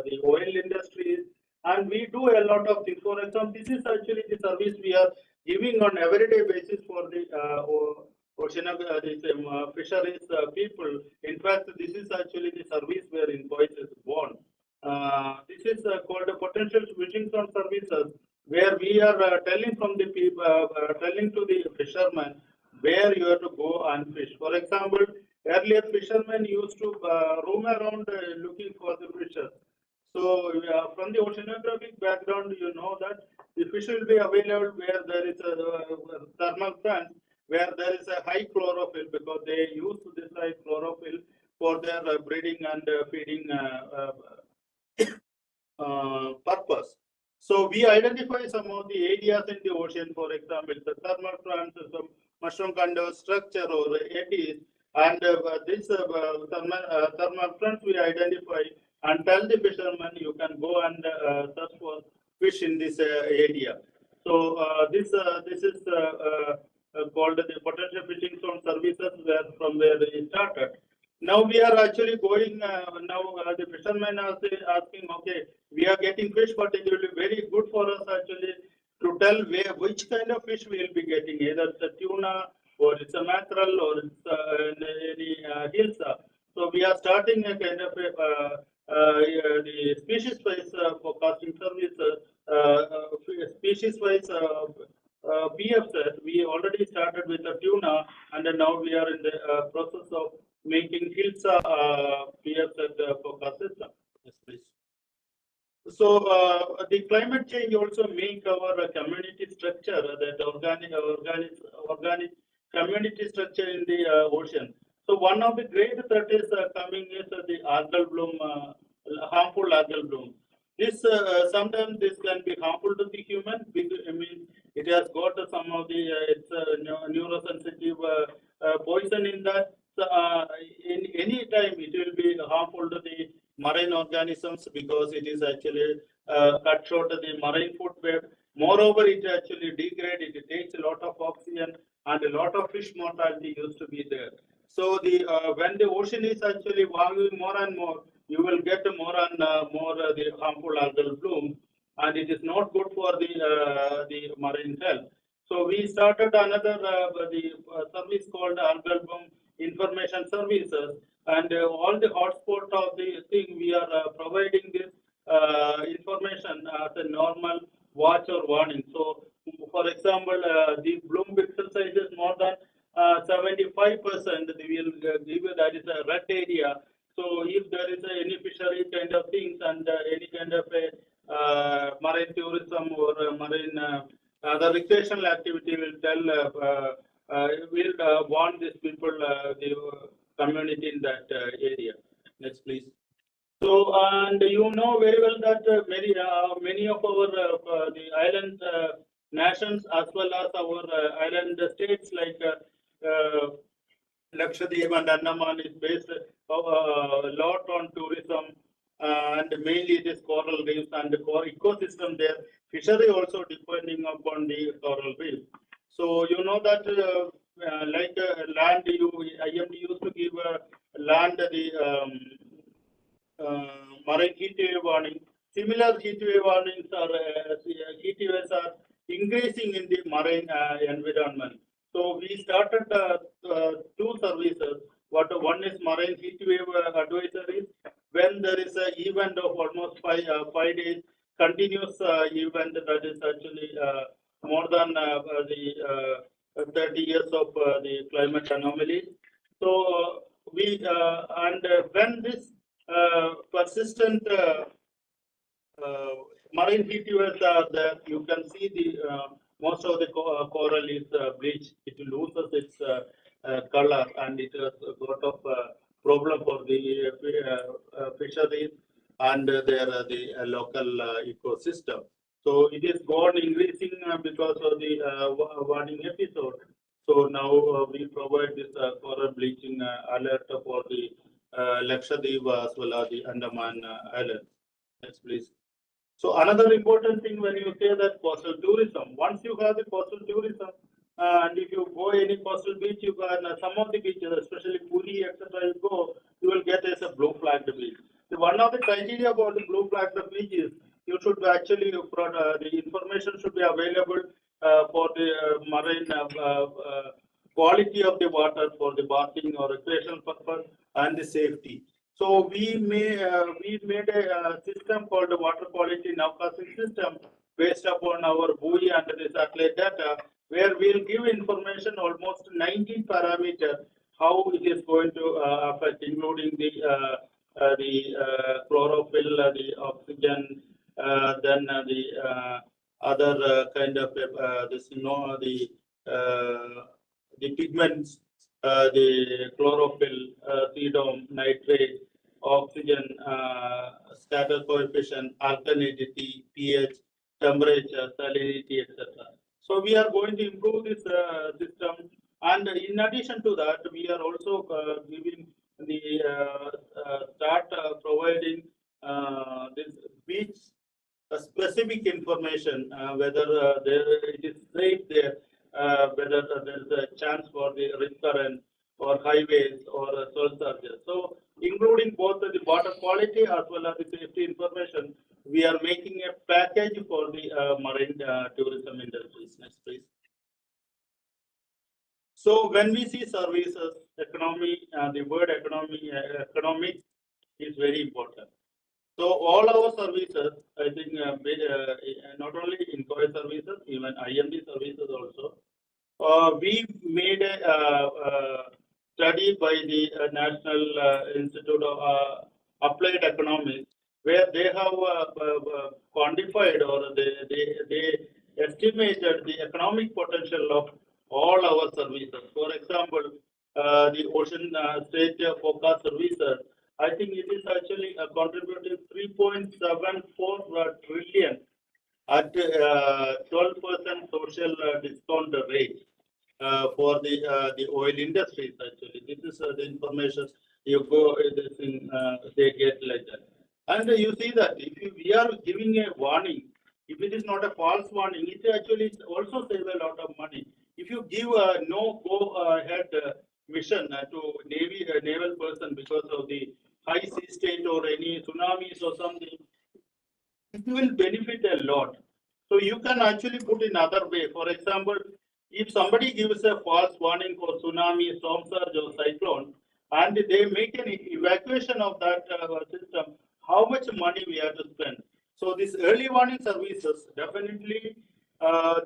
the oil industries, and we do a lot of things. For example, this is actually the service we are giving on everyday basis for the fisheries people. In fact, this is actually the service where INCOIS is born. This is called a potential fishing zone services, where we are telling from the people, telling to the fishermen where you have to go and fish. For example, earlier fishermen used to roam around looking for the fishes. So from the oceanographic background, you know that the fish will be available where there is a thermal front, where there is a high chlorophyll, because they use this high chlorophyll for their breeding and feeding purpose. So we identify some of the areas in the ocean, for example, the thermal fronts, some mushroom kind of structure or eddies, and this thermal fronts we identify and tell the fishermen you can go and search for fish in this area. So this is called the potential fishing zone services, from where we started. Now we are actually going, the fishermen are asking, okay, we are getting fish, but it will be very good for us actually to tell which kind of fish we will be getting, either it's a tuna, or it's a mackerel, or it's any hilsa. So we are starting a kind of the species-wise forecasting services, species-wise PF set. We already started with the tuna, and now we are in the process of making hilsa PF set forecast system. Yes, please. So the climate change also make our community structure, that organic community structure in the ocean. So one of the great threat is coming is the algal bloom, harmful algal bloom. This sometimes this can be harmful to the human. I mean, it has got some of the it's neurosensitive poison in that. So, in any time, it will be harmful to the marine organisms because it is actually cut short of the marine food web. Moreover, it actually degrades. It takes a lot of oxygen, and a lot of fish mortality used to be there. So the when the ocean is actually warming more and more, you will get more and more the harmful algal bloom, and it is not good for the marine health. So we started another service called algal bloom information services, and all the hotspot of the thing we are providing this information as a normal watch or warning. So, for example, the bloom pixel size is more than 75%. They will give you that is a red area. So if there is any fishery kind of things and any kind of a marine tourism or marine other recreational activity will tell will warn these people the community in that area. Next, please. So and you know very well that many of our the island nations as well as our island states like Lakshadweep and Andaman is based a lot on tourism and mainly it is coral reefs and the ecosystem there. Fishery also depending upon the coral reef. So you know that like land, IMD used to give land the marine heat wave warning. Similar heat wave warnings are heat waves are increasing in the marine environment. So we started two services. One is marine heat wave advisories. When there is an event of almost 5 days, continuous event that is actually more than the 30 years of the climate anomalies. So we and when this persistent marine heat waves are there, you can see the most of the coral is bleached. It loses its color and it has a lot of problem for the fisheries and the local ecosystem. So it is gone increasing because of the warning episode. So now we provide this coral bleaching alert for the Lakshadweep as well as the Andaman Islands. Next, please. So another important thing when you say that coastal tourism, once you have the coastal tourism, and if you go any coastal beach, you can some of the beaches, especially Puri, etc., you go, you will get as a blue flagged beach. So one of the criteria about the blue flagged beach is you should actually the information should be available for the marine quality of the water for the bathing or recreational purpose and the safety. So we made a system called the water quality nowcasting system based upon our buoy and the satellite data, where we'll give information almost 19 parameters how it is going to affect, including the chlorophyll, the oxygen, then the other kind of this the pigments, the chlorophyll, sedum, nitrate, oxygen, scatter coefficient, alkalinity, pH, temperature, salinity, etc. So we are going to improve this system, and in addition to that, we are also giving the start providing this beach specific information whether it is safe there, whether there is a chance for the recurrent or highways or soil surges. So, including both the water quality as well as the safety information, we are making a package for the marine tourism industries. Next, please. So, when we see services, economy, the word economy, economic is very important. So all our services, I think, not only INCOIS services, even IMD services also, we made a study by the National Institute of Applied Economics, where they have quantified or they estimated the economic potential of all our services. For example, the ocean state forecast services I think it is actually contributing 3.74 trillion at 12% social discount rate for the oil industries. Actually, this is the information you go. This in they get like that, and you see that if we are giving a warning, if it is not a false warning, it actually also save a lot of money. If you give a no go ahead mission to naval person because of the high sea state or any tsunamis or something, it will benefit a lot. So you can actually put in other way. For example, if somebody gives a false warning for tsunami, storm surge, or cyclone, and they make an evacuation of that system, how much money we have to spend? So this early warning services, definitely,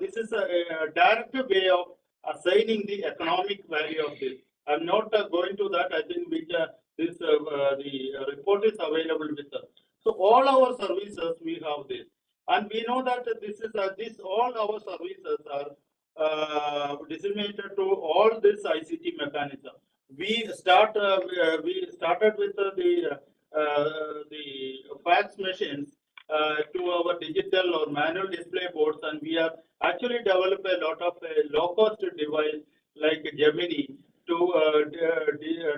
this is a direct way of assigning the economic value of this. I'm not going to that. I think the report is available with us. So all our services we have this, and we know that this all our services are disseminated to all this ICT mechanism. We started with the fax machines to our digital or manual display boards, and we have actually developed a lot of low cost device like Gemini to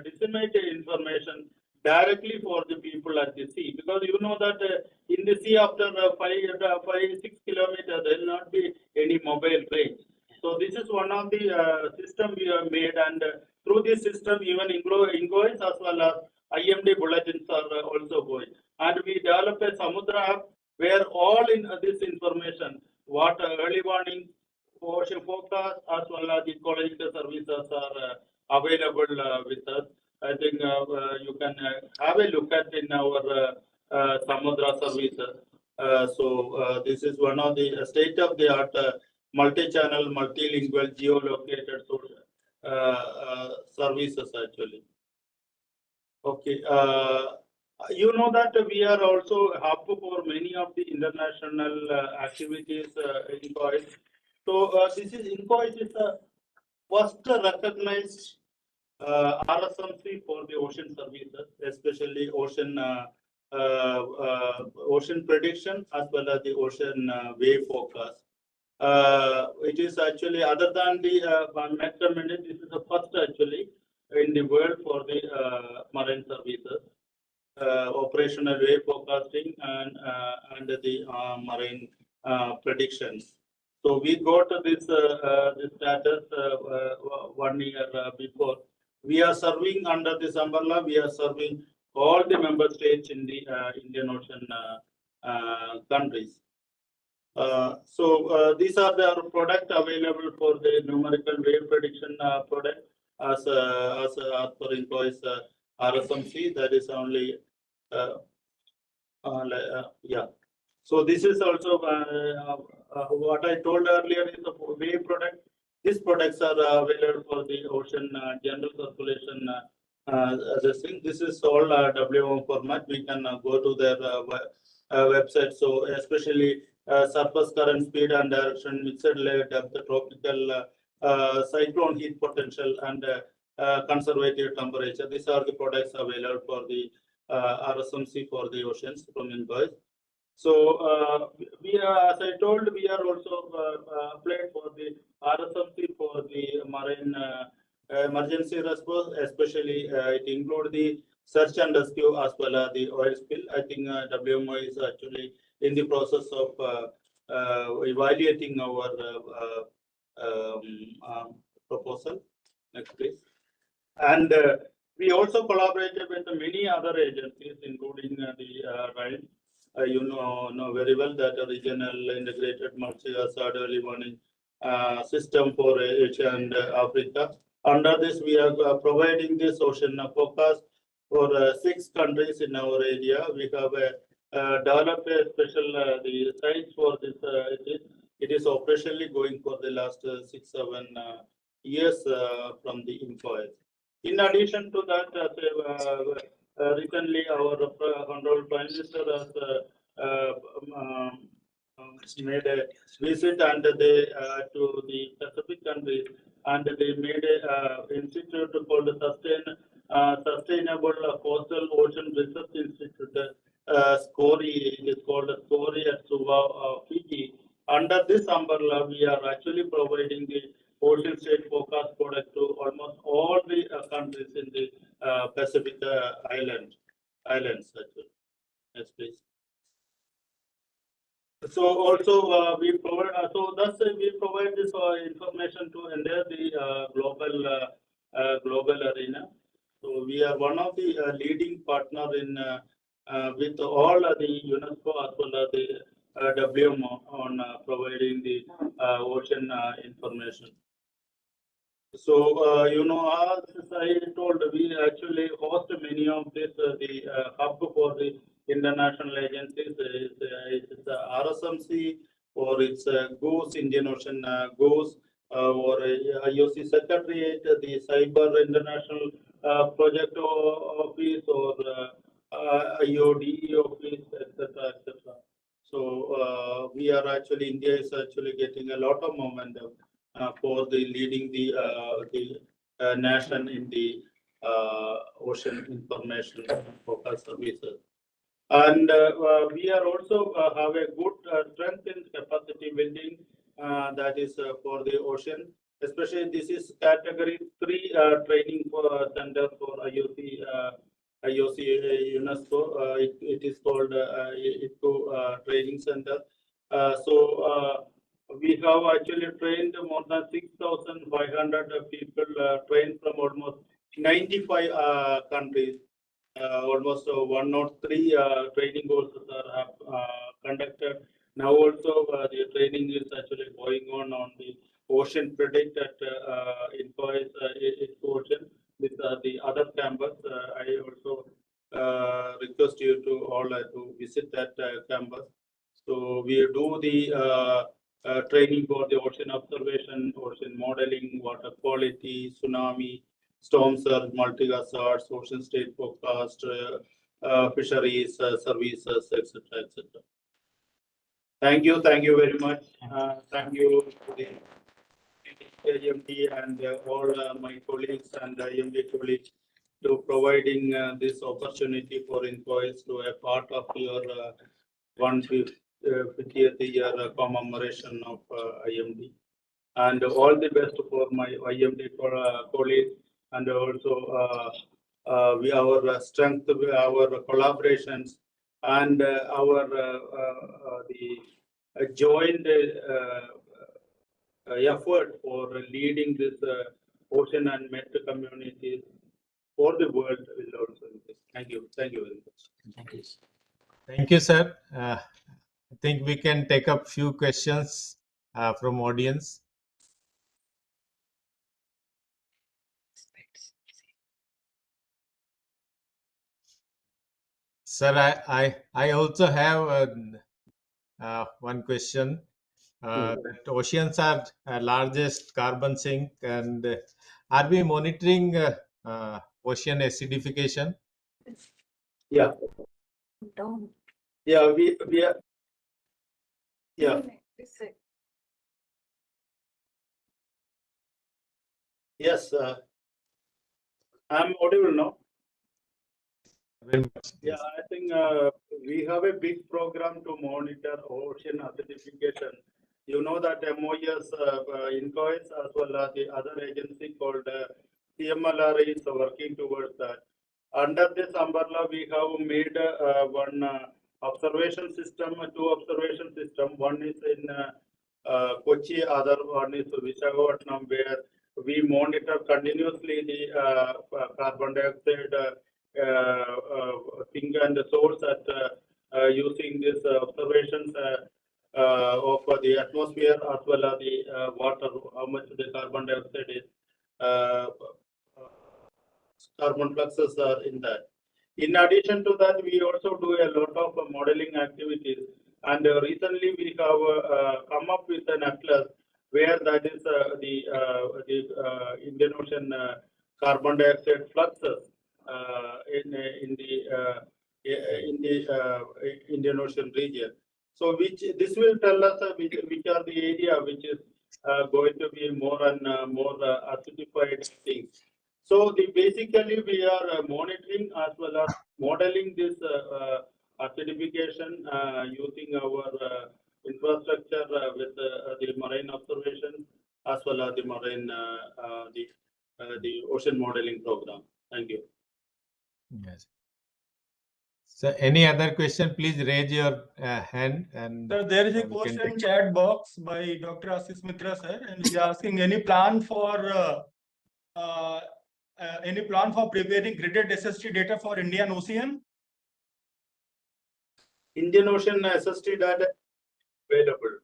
disseminate information directly for the people at the sea, because you know that in the sea after 5-6 kilometers there will not be any mobile range. So this is one of the system we have made, and through this system even INCOIS as well as IMD bulletins are also going. And we developed a Samudra app where all in this information, what early warning, ocean forecast as well as ecological services are available with us. I think you can have a look at in our Samudra services. This is one of the state-of-the-art multi-channel, multilingual, geolocated services actually. Okay. You know that we are also hub for many of the international activities in INCOIS. So this is INCOIS is the first recognized RSMC for the ocean services, especially ocean ocean prediction as well as the ocean wave forecast. It is actually, other than the Met, this is the first actually in the world for the marine services, operational wave forecasting and the marine predictions. So we got this status 1 year before. We are serving under this umbrella. We are serving all the member states in the Indian Ocean countries. These are the product available for the numerical wave prediction product as per INCOIS RSMC. That is only yeah. So this is also what I told earlier is a wave product. These products are available for the ocean general circulation. This thing. This is all WM format. We can go to their website. So especially surface current, speed and direction, mixed layer depth, tropical cyclone heat potential, and conservative temperature. These are the products available for the RSMC for the oceans from INCOIS. So we are, as I told, we are also applied for the RSMC for the marine emergency response, especially it includes the search and rescue as well as the oil spill. I think WMO is actually in the process of evaluating our proposal. Next, please. And we also collaborated with many other agencies, including the RINE. You know very well that a regional integrated multi-hazard early warning system for Asia and Africa. Under this, we are providing this ocean forecast for 6 countries in our area. We have developed a special the sites for this. It is operationally going for the last 6-7 years from the INCOIS. In addition to that, recently our Honorable Prime Minister has made a visit and they to the Pacific countries, and they made a institute called Sustain Sustainable Coastal Ocean Research Institute, SCORI, it is called SCORI at Suva, Fiji. Under this umbrella, we are actually providing the ocean state forecast product to almost all the countries in the Pacific islands. Actually. Yes, please. So also we provide. So thus we provide this information to enter the global arena. So we are one of the leading partner in with all the UNESCO as well as the WMO on providing the ocean information. So, as I told, we actually host many of this, the hub for the international agencies. It's RSMC or it's GOES, Indian Ocean GOES, or IOC Secretariat, the Cyber International Project Office, or IODE Office, etc., etc. So, we are actually, India is actually getting a lot of momentum for the leading the nation in the ocean information focus services. And we are also have a good strength in capacity building that is for the ocean. Especially this is category 3 training for center for IOC UNESCO. It is called ITCO training center. So we have actually trained more than 6,500 people trained from almost 95 countries. Almost 103 training courses are conducted. Now also the training is actually going on the Ocean Predict at INCOIS Ocean with the other campus. I also request you to all to visit that campus. So we do the training for the ocean observation, ocean modeling, water quality, tsunami, storm surge, multi-hazards, ocean state forecast, fisheries services, etc., etc. Thank you very much. Thank you to the IMD and all my colleagues and IMD colleagues to providing this opportunity for INCOIS to a part of your 150th year commemoration of IMD. And all the best for my IMD colleagues, and also our strength, our collaborations, and our the joint effort for leading this ocean and met communities for the world will also increase. Thank you very much. Thank you. Thank you, sir. I think we can take up few questions from audience. Sir, I also have one question. That oceans are largest carbon sink, and are we monitoring ocean acidification? Yeah. Down. Yeah, we are. Yeah. Yes, I'm audible now. Very much. Yeah, I think we have a big program to monitor ocean acidification. You know that MOS, INCOIS, as well as the other agency called CMLR is working towards that. Under this umbrella, we have made one observation system, two observation system. One is in Kochi, other one is Visakhapatnam, where we monitor continuously the carbon dioxide thing and the source at using these observations of the atmosphere as well as the water, how much the carbon dioxide is, carbon fluxes are in that. In addition to that, we also do a lot of modeling activities. And recently we have come up with an atlas where that is the Indian Ocean carbon dioxide fluxes in the Indian Ocean region. So this will tell us which are the area which is going to be more and more acidified things. So basically we are monitoring as well as modeling this acidification using our infrastructure with the marine observation as well as the marine the ocean modeling program. Thank you. Yes. So any other question, please raise your hand and Sir, there is a we can question take- chat box by Dr. Ashish Mitra, sir, and he is asking any plan for preparing gridded SST data for Indian Ocean? Indian Ocean SST data available.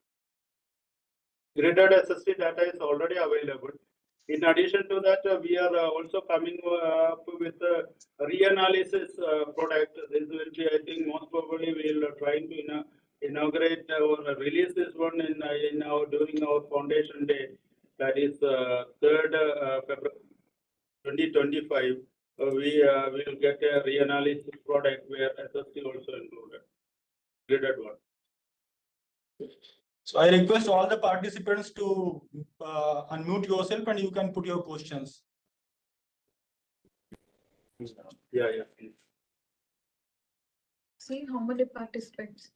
Gridded SST data is already available. In addition to that, we are also coming up with a reanalysis product. This will be, I think, most probably we will try to inaugurate or release this one during our foundation day. That is 3rd February 2025. We will get a reanalysis product where SST also included. Gridded one. So I request all the participants to unmute yourself and you can put your questions. Yeah. See how many participants.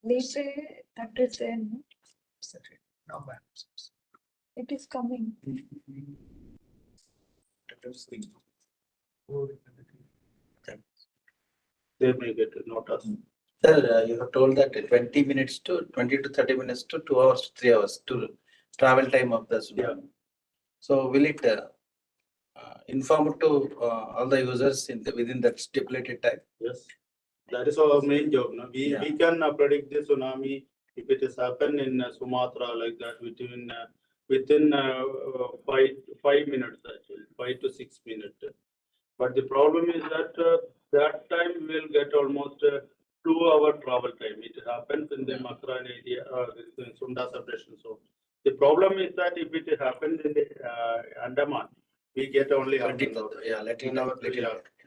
Later, that is there. No? It is coming. They may get a notice. Sir, you have told that 20 minutes to 20 to 30 minutes to 2 hours, 3 hours to travel time of the tsunami. Yeah. So will it inform to all the users within that stipulated time? Yes, that is our main job. No? We can predict the tsunami if it has happened in Sumatra like that within 5 minutes actually, 5 to 6 minutes. But the problem is that that time we will get almost 2-hour travel time. It happens in the Makran area, in Sunda subdivision. So the problem is that if it happens in the Andaman, we get only half an hour. Yeah, let it know.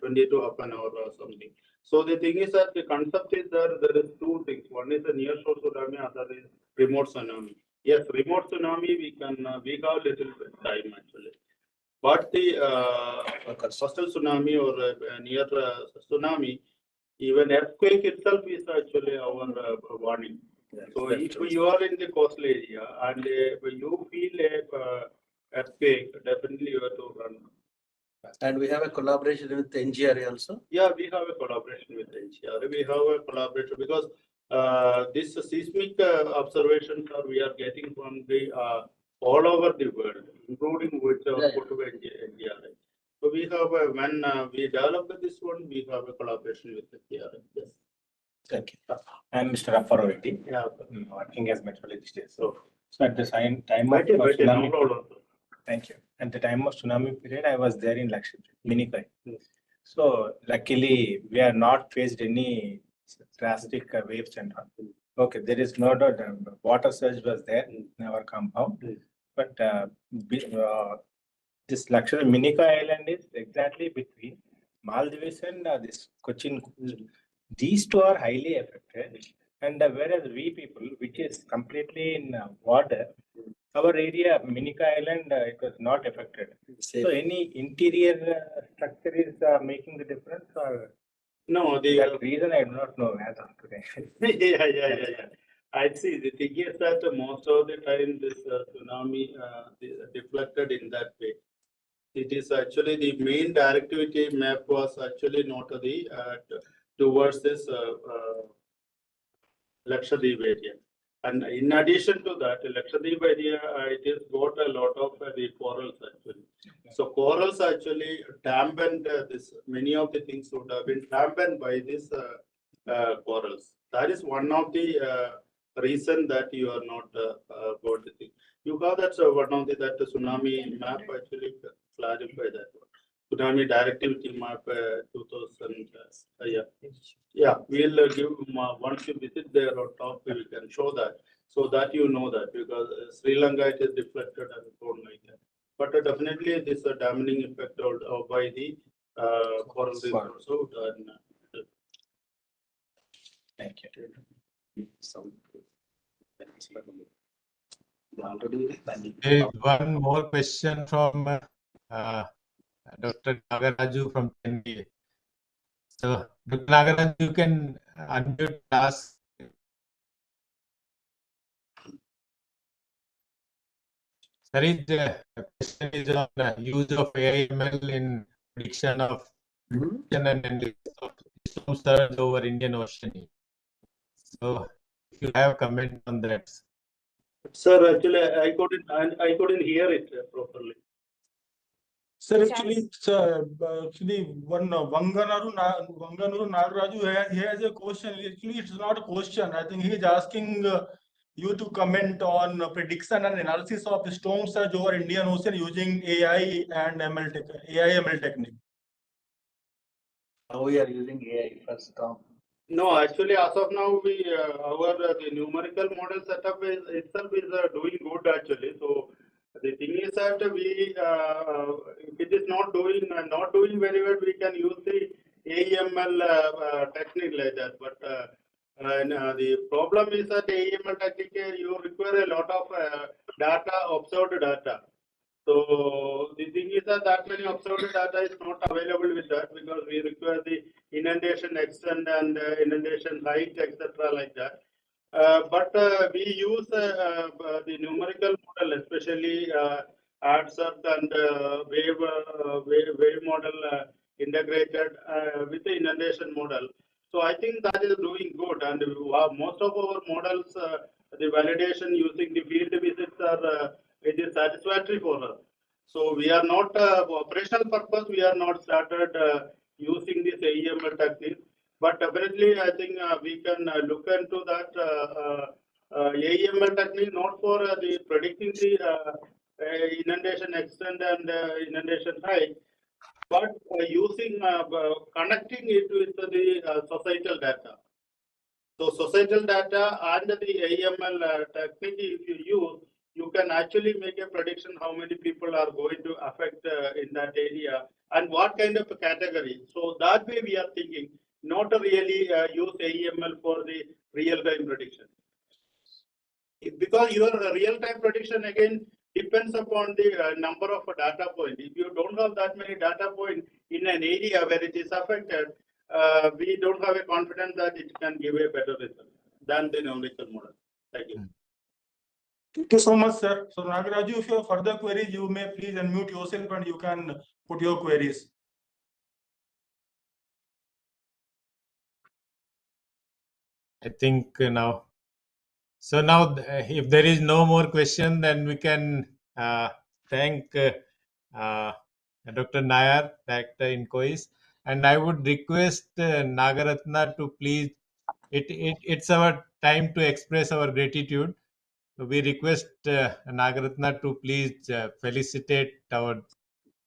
20 to half an hour or something. So the thing is that the concept is that there is 2 things. One is a near shore tsunami, other is remote tsunami. Yes, remote tsunami we have little bit time actually. But the coastal tsunami or near tsunami, even earthquake itself is actually our warning. So if you are in the coastal area and you feel a earthquake, definitely you have to run. And we have a collaboration with NGRA also. Yeah, we have a collaboration with NGRA. We have a collaboration because this seismic observations we are getting from the all over the world, including with NGRA. So we have when we developed this one, we have a collaboration with NGRA. Yes. Thank you. I'm Mr. Affarovetti. Yeah. Working as meteorologist. So at the time of tsunami. Thank you. At the time of tsunami period, I was there in Lakshadweep, Minikoi. Yes. So luckily, we are not faced any drastic waves and all. Okay, there is no doubt water surge was there in our compound, but this Lakshadweep Minikoi island is exactly between Maldives and this Cochin. These two are highly affected, and whereas we people, which is completely in water, our area, Minikoi Island, it was not affected. Safe. So any interior structure is making the difference, or no, that reason I do not know as of today. yeah. I see. The thing is that most of the time this tsunami deflected in that way. It is actually the main directivity map was actually not the towards this Lakshadweep area. And in addition to that, Lakshadweep area, it has got a lot of the corals actually. So corals actually dampened this. Many of the things would have been dampened by this corals. That is one of the reason that you are not got the thing. You got that one of the that tsunami map actually clarify that one. Tsunami directivity map 2000. Yeah, we'll give once you visit there on top, we can show that so that you know that because Sri Lanka it is deflected and so on like that. But definitely this dampening effect by the coral reef also. Thank you. There is one more question from Dr. Nagaraju from Chennai. So, Dr. Nagaraju, you can unmute us. There is a question is on use of AI/ML in prediction of and analysis of storm surge over Indian Ocean. So, if you have a comment on that. Sir, actually, I couldn't hear it properly. Sir, actually, one Vanganuru Nagaraju, he has a question. Actually, it's not a question. I think he is asking you to comment on prediction and analysis of storm surge over Indian Ocean using AI and ML technique. How we are using AI for storm? No, actually, as of now, the numerical model setup itself is doing good actually. So the thing is that if it is not doing very well, we can use the AML technique like that. But the problem is that AML technique you require a lot of data, observed data. So the thing is that many observed data is not available with that because we require the inundation extent and inundation height, etc. like that. But we use the numerical model, especially AdSurf and wave model integrated with the inundation model. So I think that is doing good, and most of our models, the validation using the field visits it is satisfactory for us. So we are not for operational purpose. We are not started using this AML technique. But definitely, I think we can look into that AML technique not for the predicting the inundation extent and inundation height, but using connecting it with the societal data. So societal data and the AML technique, if you use, you can actually make a prediction how many people are going to affect in that area and what kind of a category. So that way we are thinking, not really use AML for the real-time prediction. Because your real-time prediction again depends upon the number of data points. If you don't have that many data points in an area where it is affected, we don't have a confidence that it can give a better result than the numerical model. Thank you. Thank you so much, sir. So Nagaraju, if you have further queries, you may please unmute yourself and you can put your queries. I think now. So now, if there is no more question, then we can thank Dr. Nair, Director INCOIS, and I would request Nagaratna to please. It's our time to express our gratitude. So we request Nagaratna to please felicitate our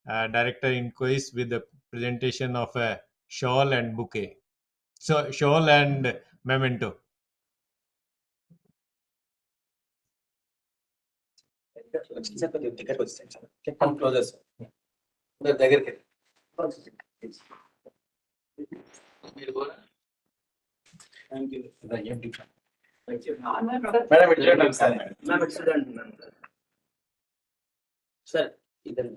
Director INCOIS with the presentation of a shawl and bouquet. So shawl and memento. Come closer, sir. Thank you. Thank you. Madam, it's your turn, sir. Ma'am, it's your turn. Sir, either.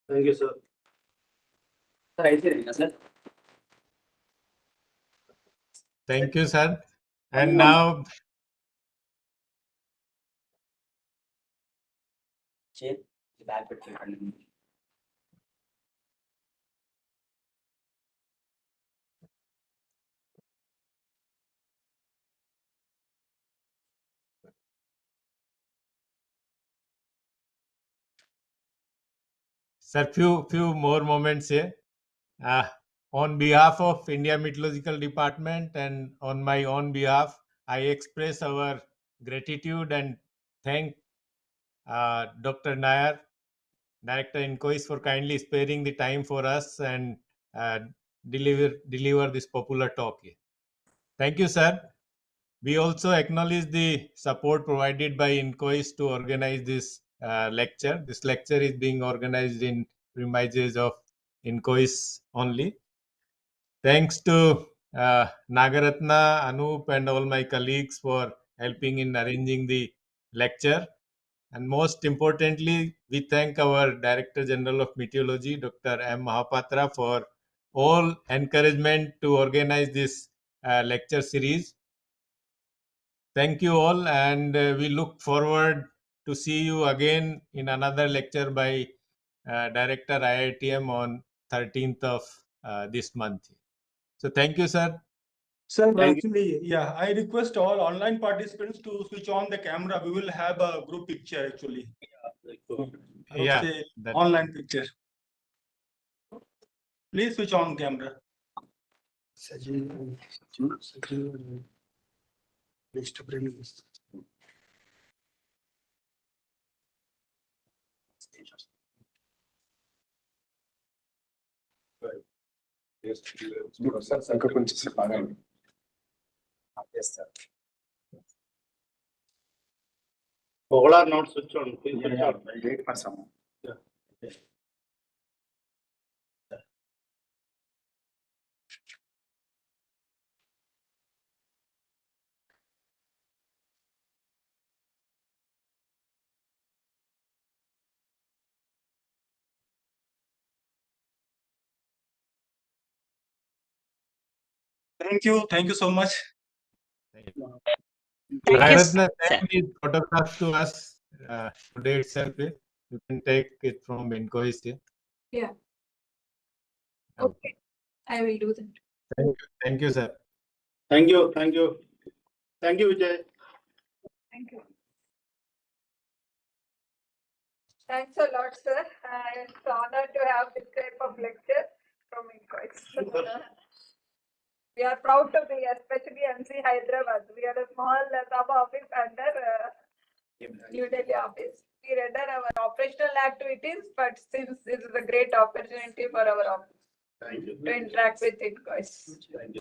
Thank you, sir. Sir, I see, sir. Thank you, sir. And now, Chair, the back with you. sir, few more moments here. On behalf of India Meteorological Department and on my own behalf, I express our gratitude and thank Dr. Nair, Director INCOIS, for kindly sparing the time for us and deliver this popular talk here. Thank you, sir. We also acknowledge the support provided by INCOIS to organize this lecture. This lecture is being organized in premises of INCOIS only. Thanks to Nagaratna, Anup, and all my colleagues for helping in arranging the lecture. And most importantly, we thank our Director General of Meteorology, Dr. M. Mahapatra, for all encouragement to organize this lecture series. Thank you all, and we look forward to see you again in another lecture by Director IITM on 13th of this month. So thank you, sir. Sir, Thank you. actually, yeah, I request all online participants to switch on the camera. We will have a group picture actually. I would Yeah, say that- online picture. Please switch on camera. ఇంకా కొంచెం సేపు ఆగండి. Yes, sir. All are not switched on. Please Yeah, switch yeah, on. I'll wait for someone. Thank you so much. Thank you, Nayaratna sir. sent these photographs to us today itself. You can take it from INCOIS. Yeah. Okay, I will do that. Thank you, sir. Thank you. Thank you. Thank you, Vijay. Thank you. Thanks a lot, sir. It's an honor to have this type of lecture from INCOIS. We are proud to be, especially MC Hyderabad. We are a small sub office under New Delhi office. We render our operational activities, but since this is a great opportunity for our office Thank you. to interact with INCOIS. Thank you.